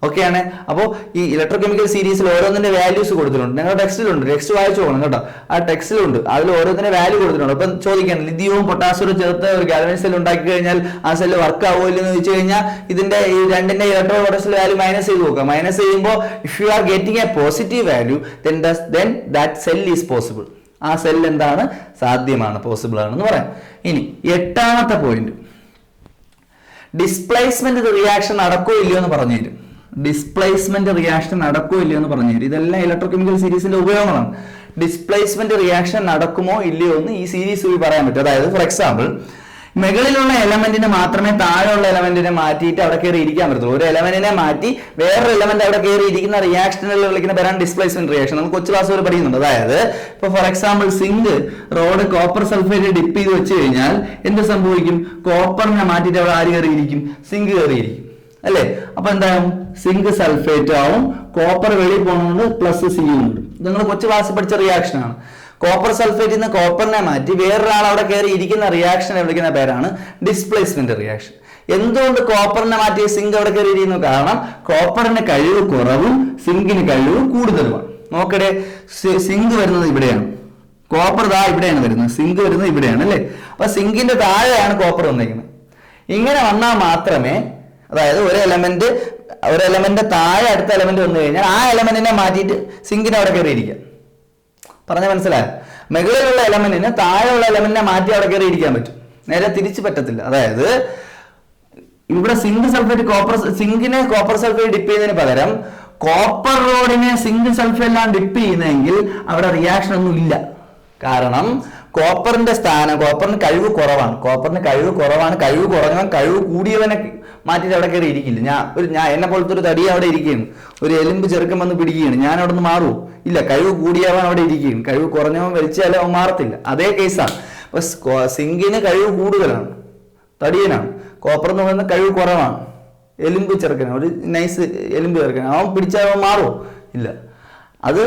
ഓക്കെയാണ്. അപ്പോൾ ഈ ഇലക്ട്രോകെമിക്കൽ സീരീസിൽ ഓരോന്നിന്റെ വാല്യൂസ് കൊടുത്തിട്ടുണ്ട്. നിങ്ങളുടെ ടെക്സ്റ്റിലുണ്ട്, ടെക്സ്റ്റ് വായിച്ചു പോകണം കേട്ടോ. ആ ടെക്സ്റ്റിലുണ്ട്, അതിൽ ഓരോന്നിന്റെ വാല്യൂ കൊടുത്തിട്ടുണ്ട്. അപ്പം ചോദിക്കാൻ ലിഥിയവും പൊട്ടാസ്യവും ചേർത്ത് ഒരു ഗാൽവനിക് സെൽ ഉണ്ടാക്കി കഴിഞ്ഞാൽ ആ സെല്ല് വർക്ക് ആവുമല്ലോ എന്ന് ചോദിച്ചു കഴിഞ്ഞാൽ ഇതിന്റെ ഈ രണ്ടിന്റെ ഇലക്ട്രോ പൊട്ടൻഷ്യൽ വാല്യൂ മൈനസ് ചെയ്ത് നോക്കുക. മൈനസ് ചെയ്യുമ്പോൾ if you are getting A positive value then that cell is possible. ആ സെൽ എന്താണ്? സാധ്യമാണ്, പോസിബിൾ ആണെന്ന് പറയാം. ഇനി 8ാമത്തെ പോയിന്റ്, ഡിസ്പ്ലേസ്മെന്റ് റിയാക്ഷൻ നടക്കോ ഇല്ലയോ എന്ന് പറഞ്ഞു തരും. ഇതെല്ലാം ഇലക്ട്രോകെമിക്കൽ സീരീസിന്റെ ഉപയോഗങ്ങളാണ്. ഡിസ്പ്ലേസ്മെന്റ് റിയാക്ഷൻ നടക്കുമോ ഇല്ലയോ എന്ന് ഈ സീരീസ് വഴി പറയാൻ പറ്റും. അതായത് ഫോർ എക്സാമ്പിൾ, മുകളിലുള്ള എലമെന്റിനെ മാത്രമേ താഴെയുള്ള എലമെന്റിനെ മാറ്റിയിട്ട് അവിടെ കയറി ഇരിക്കാൻ പറ്റത്തുള്ളൂ. ഒരു എലമെന്റിനെ മാറ്റി വേറൊരു എലമെന്റ് അവിടെ കയറി ഇരിക്കുന്ന റിയാക്ഷനിൽ വിളിക്കുന്ന പേരാണ് ഡിസ്പ്ലേസ്മെന്റ് റിയാക്ഷൻ. നമ്മൾ കൊച്ചു ക്ലാസ് വരെ പഠിക്കുന്നുണ്ട്. അതായത് ഇപ്പൊ for example zinc rod copper sulphate dip ചെയ്ത് വെച്ച് കഴിഞ്ഞാൽ എന്ത് സംഭവിക്കും? കോപ്പറിനെ മാറ്റിയിട്ട് അവിടെ ആര് കയറിയിരിക്കും? സിങ്ക് കയറിയിരിക്കും അല്ലേ? അപ്പൊ എന്താകും? സിങ്ക് സൾഫേറ്റ് ആവും. കോപ്പർ വെളിയിൽ പോകുന്നത് പ്ലസ് സി ഉണ്ട്. നിങ്ങൾ കൊച്ചു ക്ലാസ്സിൽ പഠിച്ച റിയാക്ഷൻ ആണ്. കോപ്പർ സൾഫേറ്റിൽ നിന്ന് കോപ്പറിനെ മാറ്റി വേറൊരാൾ അവിടെ കയറി ഇരിക്കുന്ന റിയാക്ഷനെ വിളിക്കുന്ന പേരാണ് ഡിസ്പ്ലേസ്മെന്റ് റിയാക്ഷൻ. എന്തുകൊണ്ട് കോപ്പറിനെ മാറ്റി സിങ്ക് അവിടെ കയറി ഇരിക്കുന്നു? കാരണം കോപ്പറിന് കഴിവ് കുറവും സിങ്കിന് കഴിവ് കൂടുതലുമാണ്. നോക്കട്ടെ, സിങ്ക് വരുന്നത് ഇവിടെയാണ്, കോപ്പർ ദാ ഇവിടെയാണ് വരുന്നത്, സിങ്ക് വരുന്നത് ഇവിടെയാണ് അല്ലേ? അപ്പൊ സിങ്കിന്റെ താഴെയാണ് കോപ്പർ വന്നിരിക്കുന്നത്. ഇങ്ങനെ വന്നാൽ മാത്രമേ, അതായത് ഒരു എലമെന്റ് താഴെ അടുത്ത എലമെന്റ് വന്നു കഴിഞ്ഞാൽ ആ എലമെന്റിനെ മാറ്റിയിട്ട് സിങ്കിനെ അവിടെ കയറി ഇരിക്കാം. പറഞ്ഞ മനസ്സിലായോ? മുകളിലുള്ള എലമെന്റിന് താഴെയുള്ള എലമെന്റിനെ മാറ്റി അവിടെ കയറി ഇരിക്കാൻ പറ്റും. നേരെ തിരിച്ചു പറ്റത്തില്ല. അതായത് ഇവിടെ സിങ്കിനെ കോപ്പർ സൾഫേറ്റ് ഡിപ്പ് ചെയ്യുന്നതിന് പകരം കോപ്പർ റോഡിനെ സിങ്ക് സൾഫേറ്റിലാണ് ഡിപ്പ് ചെയ്യുന്നതെങ്കിൽ അവിടെ റിയാക്ഷൻ ഒന്നും ഇല്ല. കാരണം കോപ്പറിന്റെ കോപ്പറിന് കഴിവ് കുറവാണ്. കഴിവ് കുറഞ്ഞവൻ കഴിവ് കൂടിയവനെ മാറ്റിയിട്ട് അവിടെ കയറി ഇരിക്കില്ല. ഞാൻ എന്നെ പോലത്തെ ഒരു തടി അവിടെ ഇരിക്കുകയാണ്, ഒരു എലുമ്പ് ചെറുക്കം വന്ന് പിടിക്കുകയാണ്, ഞാൻ അവിടെ നിന്ന് മാറുമോ? ഇല്ല. കഴിവ് കൂടിയവൻ അവിടെ ഇരിക്കുകയാണ്, കഴിവ് കുറഞ്ഞവൻ വലിച്ചാലും അവൻ മാറത്തില്ല. അതേ കേസാണ്. അപ്പൊ സിങ്കിന് കഴിവ് കൂടുതലാണ്, തടിയനാണ്. കോപ്പർ എന്ന് പറയുന്ന കഴിവ് കുറവാണ്, എലുമ്പ് ചെറുക്കനാണ്, ഒരു നൈസ് എലുമ്പ് ചെറുക്കനാണ്. അവൻ പിടിച്ചാൽ അവൻ മാറുമോ? ഇല്ല. അത്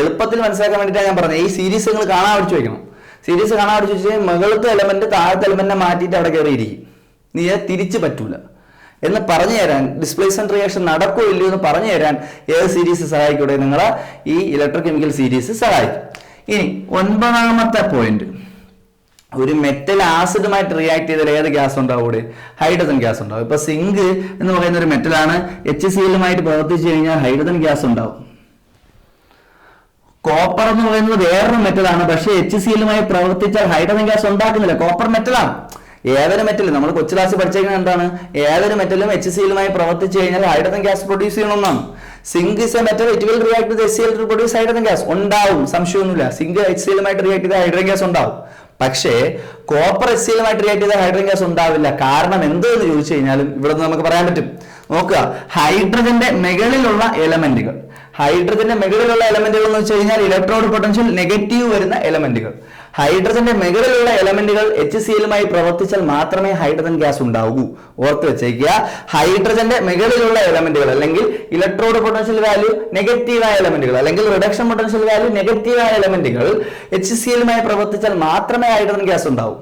എളുപ്പത്തിൽ മനസ്സിലാക്കാൻ വേണ്ടിയിട്ടാണ് ഞാൻ പറഞ്ഞത്. ഈ സീരീസ് നിങ്ങൾ കാണാൻ പഠിച്ചു വെക്കണം. സീരീസ് കാണാൻ പഠിച്ചു വെച്ചാൽ മുകളിലത്തെ എലമെന്റ് താഴത്തെ എലമെന്റിനെ മാറ്റിയിട്ട് അവിടെ കയറിയിരിക്കും. നീ തിരിച്ചു പറ്റൂല എന്ന് പറഞ്ഞു തരാൻ, ഡിസ്പ്ലേസ്മെന്റ് റിയാക്ഷൻ നടക്കോ ഇല്ലയോ എന്ന് പറഞ്ഞു തരാൻ ഏത് സീരീസ് സഹായിക്കൂടെ? നിങ്ങളെ ഈ ഇലക്ട്രോകെമിക്കൽ സീരീസ് സഹായിക്കും. ഇനി 9ാമത്തെ പോയിന്റ്, ഒരു മെറ്റൽ ആസിഡുമായിട്ട് റിയാക്ട് ചെയ്താൽ ഏത് ഗ്യാസ് ഉണ്ടാവും? ഇവിടെ ഹൈഡ്രജൻ ഗ്യാസ് ഉണ്ടാവും. ഇപ്പൊ സിങ്ക് എന്ന് പറയുന്ന ഒരു മെറ്റലാണ്. HCl-യുമായിട്ട് പ്രവർത്തിച്ചു കഴിഞ്ഞാൽ ഹൈഡ്രജൻ ഗ്യാസ് ഉണ്ടാവും. കോപ്പർ എന്ന് പറയുന്നത് വേറൊരു മെറ്റലാണ്. പക്ഷേ HCl-യുമായി പ്രവർത്തിച്ചാൽ ഹൈഡ്രജൻ ഗ്യാസ് ഉണ്ടാക്കുന്നില്ല. കോപ്പർ മെറ്റലാണ്. ഏതൊരു മെറ്റലും നമ്മൾ കൊച്ചു ക്ലാസ് പഠിച്ചേക്കുന്നത് എന്താണ്? ഏതൊരു മെറ്റലും HCl-യുമായി പ്രവർത്തിച്ചു കഴിഞ്ഞാൽ ഹൈഡ്രജൻ ഗ്യാസ് പ്രൊഡ്യൂസ് ചെയ്യണമെന്നാണ്. Zinc is a metal, it will react with HCl to produce hydrogen gas. ഉണ്ടാവും, സംശയമൊന്നുമില്ല. സിങ്ക് HCl-യുമായിട്ട് റിയാക്ട് ചെയ്താൽ ഹൈഡ്രജൻ ഗ്യാസ് ഉണ്ടാവും. പക്ഷേ കോപ്പർ HCl-യുമായിട്ട് റിയാക്ട് ചെയ്താൽ ഹൈഡ്രജൻ ഗ്യാസ് ഉണ്ടാവില്ല. കാരണം എന്തെന്ന് ചോദിച്ചു കഴിഞ്ഞാലും ഇവിടെ നിന്ന് നമുക്ക് പറയാൻ പറ്റും. നോക്കുക, ഹൈഡ്രജന്റെ മുകളിലുള്ള എലമെന്റുകൾ എന്ന് വെച്ച് കഴിഞ്ഞാൽ ഇലക്ട്രോഡ് പൊട്ടൻഷ്യൽ നെഗറ്റീവ് വരുന്ന എലമെന്റുകൾ. ഹൈഡ്രജന്റെ മുകളിലുള്ള എലമെന്റുകൾ HCl പ്രവർത്തിച്ചാൽ മാത്രമേ ഹൈഡ്രജൻ ഗ്യാസ് ഉണ്ടാവൂ. ഓർത്ത് വെച്ചേക്കുക, ഹൈഡ്രജന്റെ മുകളിലുള്ള എലമെന്റുകൾ അല്ലെങ്കിൽ ഇലക്ട്രോഡ് പൊട്ടൻഷ്യൽ വാല്യൂ നെഗറ്റീവായ എലമെന്റുകൾ അല്ലെങ്കിൽ റിഡക്ഷൻ പൊട്ടൻഷ്യൽ വാല്യൂ നെഗറ്റീവായ എലമെന്റുകൾ HCl പ്രവർത്തിച്ചാൽ മാത്രമേ ഹൈഡ്രജൻ ഗ്യാസ് ഉണ്ടാവൂ.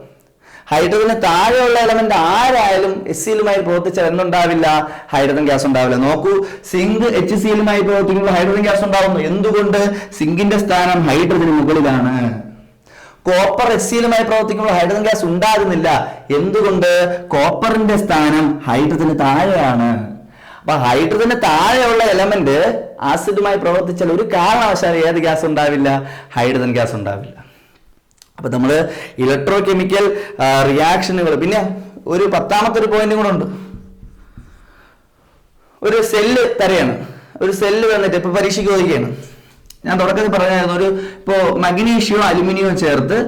ഹൈഡ്രജന് താഴെയുള്ള എലമെന്റ് ആരായാലും HCl പ്രവർത്തിച്ചാൽ എന്തുണ്ടാവില്ല? ഹൈഡ്രജൻ ഗ്യാസ് ഉണ്ടാവില്ല. നോക്കൂ, സിങ്ക് HCl പ്രവർത്തിക്കുമ്പോൾ ഹൈഡ്രജൻ ഗ്യാസ് ഉണ്ടാവുന്നു. എന്തുകൊണ്ട്? സിങ്കിന്റെ സ്ഥാനം ഹൈഡ്രജന് മുകളിലാണ്. കോപ്പർ HCl പ്രവർത്തിക്കുമ്പോൾ ഹൈഡ്രജൻ ഗ്യാസ് ഉണ്ടാകുന്നില്ല. എന്തുകൊണ്ട്? കോപ്പറിന്റെ സ്ഥാനം ഹൈഡ്രജന് താഴെയാണ്. അപ്പൊ ഹൈഡ്രജന് താഴെയുള്ള എലമെന്റ് ആസിഡുമായി പ്രവർത്തിച്ചാൽ ഒരു കാരണവശാലും ഏത് ഗ്യാസ് ഉണ്ടാവില്ല? ഹൈഡ്രജൻ ഗ്യാസ് ഉണ്ടാവില്ല. അപ്പൊ നമ്മള് ഇലക്ട്രോ കെമിക്കൽ റിയാക്ഷനുകൾ, പിന്നെ ഒരു 10ാമത്തെ ഒരു പോയിന്റും കൂടെ ഉണ്ട്. ഒരു സെല്ല് തരയാണ്, ഒരു സെല്ല് തന്നിട്ട് ഇപ്പൊ പരീക്ഷയ്ക്ക് ചോദിക്കുകയാണ്. ഞാൻ തുടക്കത്തിൽ പറഞ്ഞായിരുന്നു, ഇപ്പോ മഗ്നീഷ്യവും അലുമിനിയവും ചേർത്ത്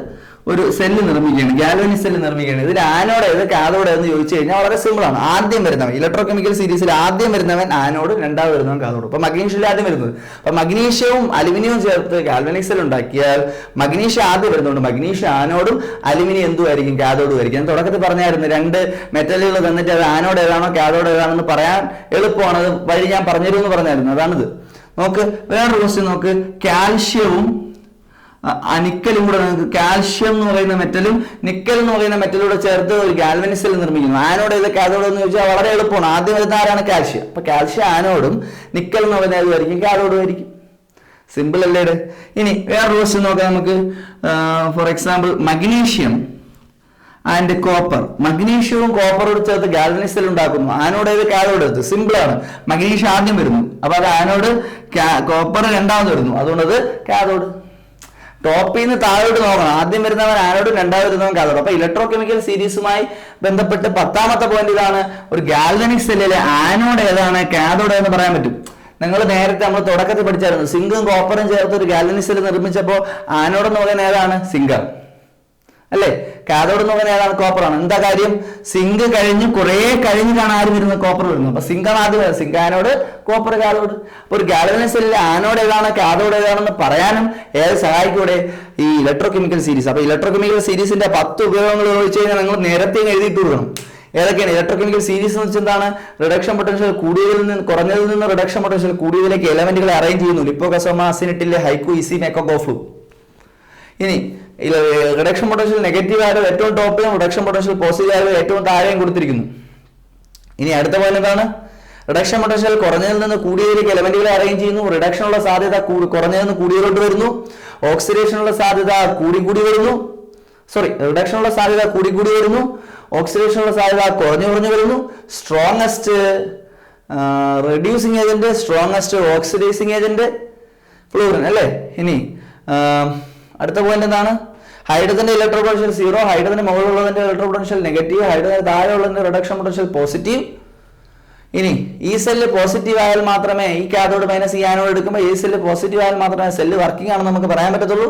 ഒരു സെല്ല് നിർമ്മിക്കുകയാണ്, ഗാൽവനിക് സെല്ല് നിർമ്മിക്കുകയാണ്. ഇതിൽ ആനോഡ് ഏത് കാഥോഡ് എന്ന് ചോദിച്ചു കഴിഞ്ഞാൽ വളരെ സിമ്പിൾ ആണ്. ആദ്യം വരുന്നവൻ ഇലക്ട്രോ കെമിക്കൽ സീരീസിൽ ആദ്യം വരുന്നവൻ ആനോഡ്, രണ്ടാമത് വരുന്നവൻ കാഥോഡ്. അപ്പൊ മഗ്നീഷ്യയിൽ ആദ്യം വരുന്നത്. അപ്പൊ മഗ്നീഷ്യവും അലുമിനിയവും ചേർത്ത് ഗാൽവനിക് സെൽ ഉണ്ടാക്കിയാൽ മഗ്നീഷ്യം ആദ്യം വരുന്നുണ്ട്. Magnesium ആനോഡും aluminium എന്തുമായിരിക്കും? കാഥോഡും ആയിരിക്കും. ഞാൻ തുടക്കത്തിൽ പറഞ്ഞായിരുന്നു, രണ്ട് മെറ്റലുകൾ തന്നിട്ട് അത് ആനോഡ് ഏതാണോ കാഥോഡ് ഏതാണെന്ന് പറയാൻ എളുപ്പമാണ്. അത് വഴി ഞാൻ പറഞ്ഞുതരുമെന്ന് പറഞ്ഞായിരുന്നു. അതാണിത്. നോക്ക്, വേറൊരു ക്വസ്റ്റ്യൻ നോക്ക്. കാൽഷ്യവും നിക്കലും കൂടെ, നിങ്ങൾക്ക് കാൽഷ്യം എന്ന് പറയുന്ന മെറ്റലും നിക്കൽ എന്ന് പറയുന്ന മെറ്റലൂടെ ചേർത്ത് ഒരു ഗാൽവനിക് സെൽ നിർമ്മിക്കുന്നു. ആനോഡ് ഏത് കാഥോഡ് എന്ന് ചോദിച്ചാൽ വളരെ എളുപ്പമാണ്. ആദ്യം വരുന്ന ആരാണ്? കാൽഷ്യം. അപ്പൊ കാൽഷ്യം ആനോഡും നിക്കൽ എന്ന് പറയുന്നത് ഏതുമായിരിക്കും? കാഥോഡും ആയിരിക്കും. സിമ്പിൾ അല്ലേ? ഇനി വേറൊരു ക്വസ്റ്റ്യൻ നോക്കാം നമുക്ക്. For example, magnesium and copper. മഗ്നീഷ്യവും കോപ്പറോട് ചേർത്ത് ഗാൽവനിക് സെൽ ഉണ്ടാക്കുന്നു. ആനോഡ് ഏത് കാഥോഡ് എടുത്ത്? സിമ്പിൾ ആണ്. മഗ്നീഷ്യം ആദ്യം വരുന്നു, അപ്പൊ അത് ആനോഡ്, കോപ്പർ രണ്ടാമത് വരുന്നു, അതുകൊണ്ട് അത് കാഥോഡ്. ടോപ്പിൽ നിന്ന് താഴോട്ട് നോക്കണം. ആദ്യം വരുന്നവൻ ആനോഡും രണ്ടാമത് വരുന്നവൻ കാഥോഡ്. അപ്പൊ ഇലക്ട്രോ കെമിക്കൽ സീരീസുമായി ബന്ധപ്പെട്ട് 10ാമത്തെ പോയിന്റ് ഇതാണ്. ഒരു ഗാൽവനിക് സെല്ലിലെ ആനോഡ് ഏതാണ് കാഥോഡ് എന്ന് പറയാൻ പറ്റും. നിങ്ങൾ നേരത്തെ നമ്മൾ തുടക്കത്തിൽ പഠിച്ചായിരുന്നു, സിങ്കും കോപ്പറും ചേർത്ത് ഒരു ഗാൽവനിക് സെൽ നിർമ്മിച്ചപ്പോൾ ആനോഡ് എന്ന് പറയുന്നത് ഏതാണ്? സിങ്കാണ് അല്ലേ? കാഥോഡ് എന്ന് പറയുന്നത് ഏതാണ്? കോപ്പറാണ്. എന്താ കാര്യം? സിങ്ക് കഴിഞ്ഞ് കുറെ കഴിഞ്ഞിട്ടാണ് ആര് വരുന്നത്? കോപ്പർ വരുന്നത്. അപ്പൊ സിങ്കാണ് ആദ്യം വരുന്നത്. Zinc anode, copper cathode. അപ്പൊ ഒരു ഗാൽവനിക് സെല്ലിലെ ആനോഡ് ഏതാണ് കാഥോഡ് ഏതാണെന്ന് പറയാനും ഏത് സഹായിക്കൂടെ? ഈ ഇലക്ട്രോ കെമിക്കൽ സീരീസ്. അപ്പൊ ഇലക്ട്രോ കെമിക്കൽ സീരീസിന്റെ 10 ഉപയോഗങ്ങൾ ചോദിച്ചു കഴിഞ്ഞാൽ നിങ്ങൾ നേരത്തെ എഴുതിയിട്ട് കൊടുക്കണം. ഏതൊക്കെയാണ് ഇലക്ട്രോ കെമിക്കൽ സീരീസ് എന്ന് വെച്ചാൽ എന്താണ്? റിഡക്ഷൻ പൊട്ടൻഷ്യൽ കുറഞ്ഞതിൽ നിന്ന് റിഡക്ഷൻ പൊട്ടൻഷ്യൽ കൂടിയതിലേക്ക് എലമെന്റുകളെ അറേഞ്ച് ചെയ്യുന്നു. ലിപ്പോകസോമ, അസിനിറ്റിലെ, ഹൈക്കു, ഇസി, മെക്കോഗോഫ്ലു. ഇനി റിഡക്ഷൻ പൊട്ടൻഷ്യൽ നെഗറ്റീവ് ആയാലും ഏറ്റവും ടോപ്പിലും റിഡക്ഷൻ പൊട്ടൻഷ്യൽ പോസിറ്റീവ് ആയാലും ഏറ്റവും താഴെയും കൊടുത്തിരിക്കുന്നു. ഇനി അടുത്ത പോയിന്റ് എന്താണ്? റിഡക്ഷൻ പൊട്ടൻഷ്യൽ കുറഞ്ഞതിൽ നിന്ന് കൂടിയതിലേക്ക് എലമെന്റുകളെ അറേഞ്ച് ചെയ്യുന്നു. റിഡക്ഷനുള്ള സാധ്യത കുറഞ്ഞതിൽ നിന്ന് കൂടിയതിലോട്ട് വരുന്നു. ഓക്സിഡേഷനുള്ള സാധ്യത കൂടി വരുന്നു. റിഡക്ഷനുള്ള സാധ്യത കൂടി വരുന്നു. ഓക്സിഡേഷനുള്ള സാധ്യത കുറഞ്ഞു വരുന്നു. Strongest reducing agent, strongest oxidising agent fluorine അല്ലേ? ഇനി അടുത്ത പോയിന്റ് എന്താണ്? ഹൈഡ്രജന്റെ ഇലക്ട്രോ പൊട്ടൻഷ്യൽ 0, ഹൈഡ്രജന്റെ മുകളിലുള്ളതിന്റെ ഇലക്ട്രോ പൊട്ടൻഷ്യൽ നെഗറ്റീവ്, ഹൈഡ്രജന്റെ താഴെയുള്ളതിന്റെ റിഡക്ഷൻ പൊട്ടൻഷ്യൽ പോസിറ്റീവ്. ഇനി ഈ സെല്ല് പോസിറ്റീവ് ആയാൽ മാത്രമേ, ഈ കാഥോഡ് മൈനസ് ഈ ആനോഡ് എടുക്കുമ്പോൾ ഈ സെല്ല് പോസിറ്റീവ് ആയാൽ മാത്രമേ സെല്ല് വർക്കിംഗ് ആണെന്ന് നമുക്ക് പറയാൻ പറ്റത്തുള്ളൂ.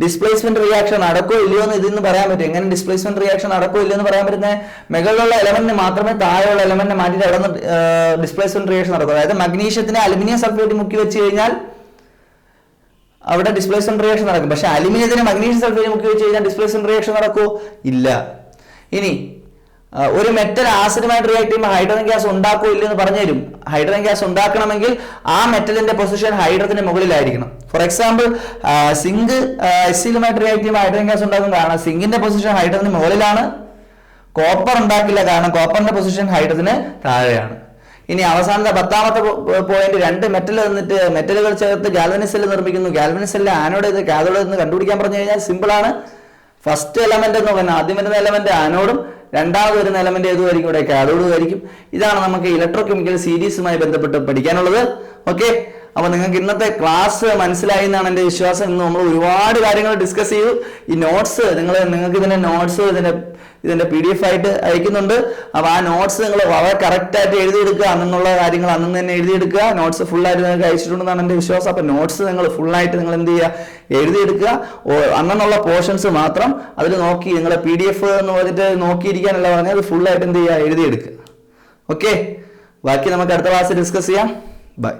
ഡിസ്പ്ലേസ്മെന്റ് റിയാക്ഷൻ നടക്കോ ഇല്ലയോ എന്ന് ഇതിന്ന് പറയാൻ പറ്റും. എങ്ങനെ ഡിസ്പ്ലേസ്മെന്റ് റിയാക്ഷൻ നടക്കോ ഇല്ലയോ എന്ന് പറയാൻ പറ്റുന്നത്? മുകളിലുള്ള എലമെന്റിന് മാത്രമേ താഴെയുള്ള എലമെന്റിനെ മാറ്റിയിട്ട് അവിടെ നിന്ന് ഡിസ്പ്ലേസ്മെന്റ് റിയാക്ഷൻ നടക്കും. അതായത് മഗ്നീഷ്യത്തിന് അലുമിനിയം സൾഫേറ്റ് മുക്കി വെച്ച് കഴിഞ്ഞാൽ അവിടെ ഡിസ്പ്ലേസ്മെന്റ് റിയാക്ഷൻ നടക്കും. പക്ഷെ അലുമിനിയത്തിന് മഗ്നീഷ്യം സൾഫേറ്റ് മുക്കി വെച്ച് കഴിഞ്ഞാൽ ഡിസ്പ്ലേസ്മെന്റ് റിയാക്ഷൻ നടക്കൂ? ഇല്ല. ഇനി ഒരു മെറ്റൽ ആസിഡുമായിട്ട് റിയാക്ട് ചെയ്യുമ്പോൾ ഹൈഡ്രജൻ ഗ്യാസ് ഉണ്ടാക്കോ ഇല്ലെന്ന് പറഞ്ഞുതരും. ഹൈഡ്രജൻ ഗ്യാസ് ഉണ്ടാക്കണമെങ്കിൽ ആ മെറ്റലിന്റെ പൊസിഷൻ ഹൈഡ്രജന്റെ മുകളിലായിരിക്കണം. ഫോർ എക്സാമ്പിൾ, സിങ്ക് HCl-യുമായിട്ട് റിയാക്ട് ചെയ്യുമ്പോൾ ഹൈഡ്രജൻ ഗ്യാസ് ഉണ്ടാക്കും. കാരണം സിങ്കിന്റെ പൊസിഷൻ ഹൈഡ്രജന് മുകളിലാണ്. കോപ്പർ ഉണ്ടാക്കില്ല, കാരണം കോപ്പറിന്റെ പൊസിഷൻ ഹൈഡ്രജന് താഴെയാണ്. ഇനി അവസാനത്തെ 10ാമത്തെ പോയിന്റ്, രണ്ട് മെറ്റൽ തന്നിട്ട് മെറ്റലുകൾ ചേർത്ത് ഗാൽവനിക് സെൽ നിർമ്മിക്കുന്നു. ഗാൽവനിക് സെല്ലിൽ ആനോഡ് ഏത് കാഥോഡ് എന്ന് കണ്ടുപിടിക്കാൻ പറഞ്ഞു കഴിഞ്ഞാൽ സിമ്പിൾ ആണ്. ഫസ്റ്റ് എലമെന്റ് എന്ന് പറഞ്ഞാൽ ആദ്യം വരുന്ന എലമെന്റ് ആനോഡും രണ്ടാമത് വരുന്ന എലമെന്റ് ഏതുമായിരിക്കും? ഇവിടെ കാഥോഡും ആയിരിക്കും. ഇതാണ് നമുക്ക് ഇലക്ട്രോ കെമിക്കൽ സീരീസുമായി ബന്ധപ്പെട്ട് പഠിക്കാനുള്ളത്. ഓക്കെ, അപ്പൊ നിങ്ങൾക്ക് ഇന്നത്തെ ക്ലാസ് മനസ്സിലായി എന്നാണ് എൻ്റെ വിശ്വാസം. ഇന്ന് നമ്മൾ ഒരുപാട് കാര്യങ്ങൾ ഡിസ്കസ് ചെയ്തു. ഈ നോട്ട്സ് നിങ്ങൾക്ക് ഇതിന്റെ നോട്ട്സ് ഇതിന്റെ PDF ആയിട്ട് അയക്കുന്നുണ്ട്. അപ്പൊ ആ നോട്ട്സ് നിങ്ങൾ വളരെ കറക്റ്റ് ആയിട്ട് എഴുതിയെടുക്കുക. അന്നുള്ള കാര്യങ്ങൾ അന്ന് തന്നെ എഴുതിയെടുക്കുക. നോട്ട്സ് ഫുൾ ആയിട്ട് നിങ്ങൾക്ക് അയച്ചിട്ടുണ്ടെന്നാണ് എൻ്റെ വിശ്വാസം. അപ്പൊ നോട്ട്സ് നിങ്ങൾ ഫുൾ ആയിട്ട് നിങ്ങൾ എന്ത് ചെയ്യുക? എഴുതിയെടുക്കുക. അന്നുള്ള പോർഷൻസ് മാത്രം അതിൽ നോക്കി, നിങ്ങളെ PDF എന്ന് പറഞ്ഞിട്ട് നോക്കിയിരിക്കാനല്ല പറഞ്ഞാൽ അത് ഫുൾ ആയിട്ട് എന്ത് ചെയ്യുക? എഴുതിയെടുക്കുക. ഓക്കെ, ബാക്കി നമുക്ക് അടുത്ത ക്ലാസ് ഡിസ്കസ് ചെയ്യാം. ബൈ.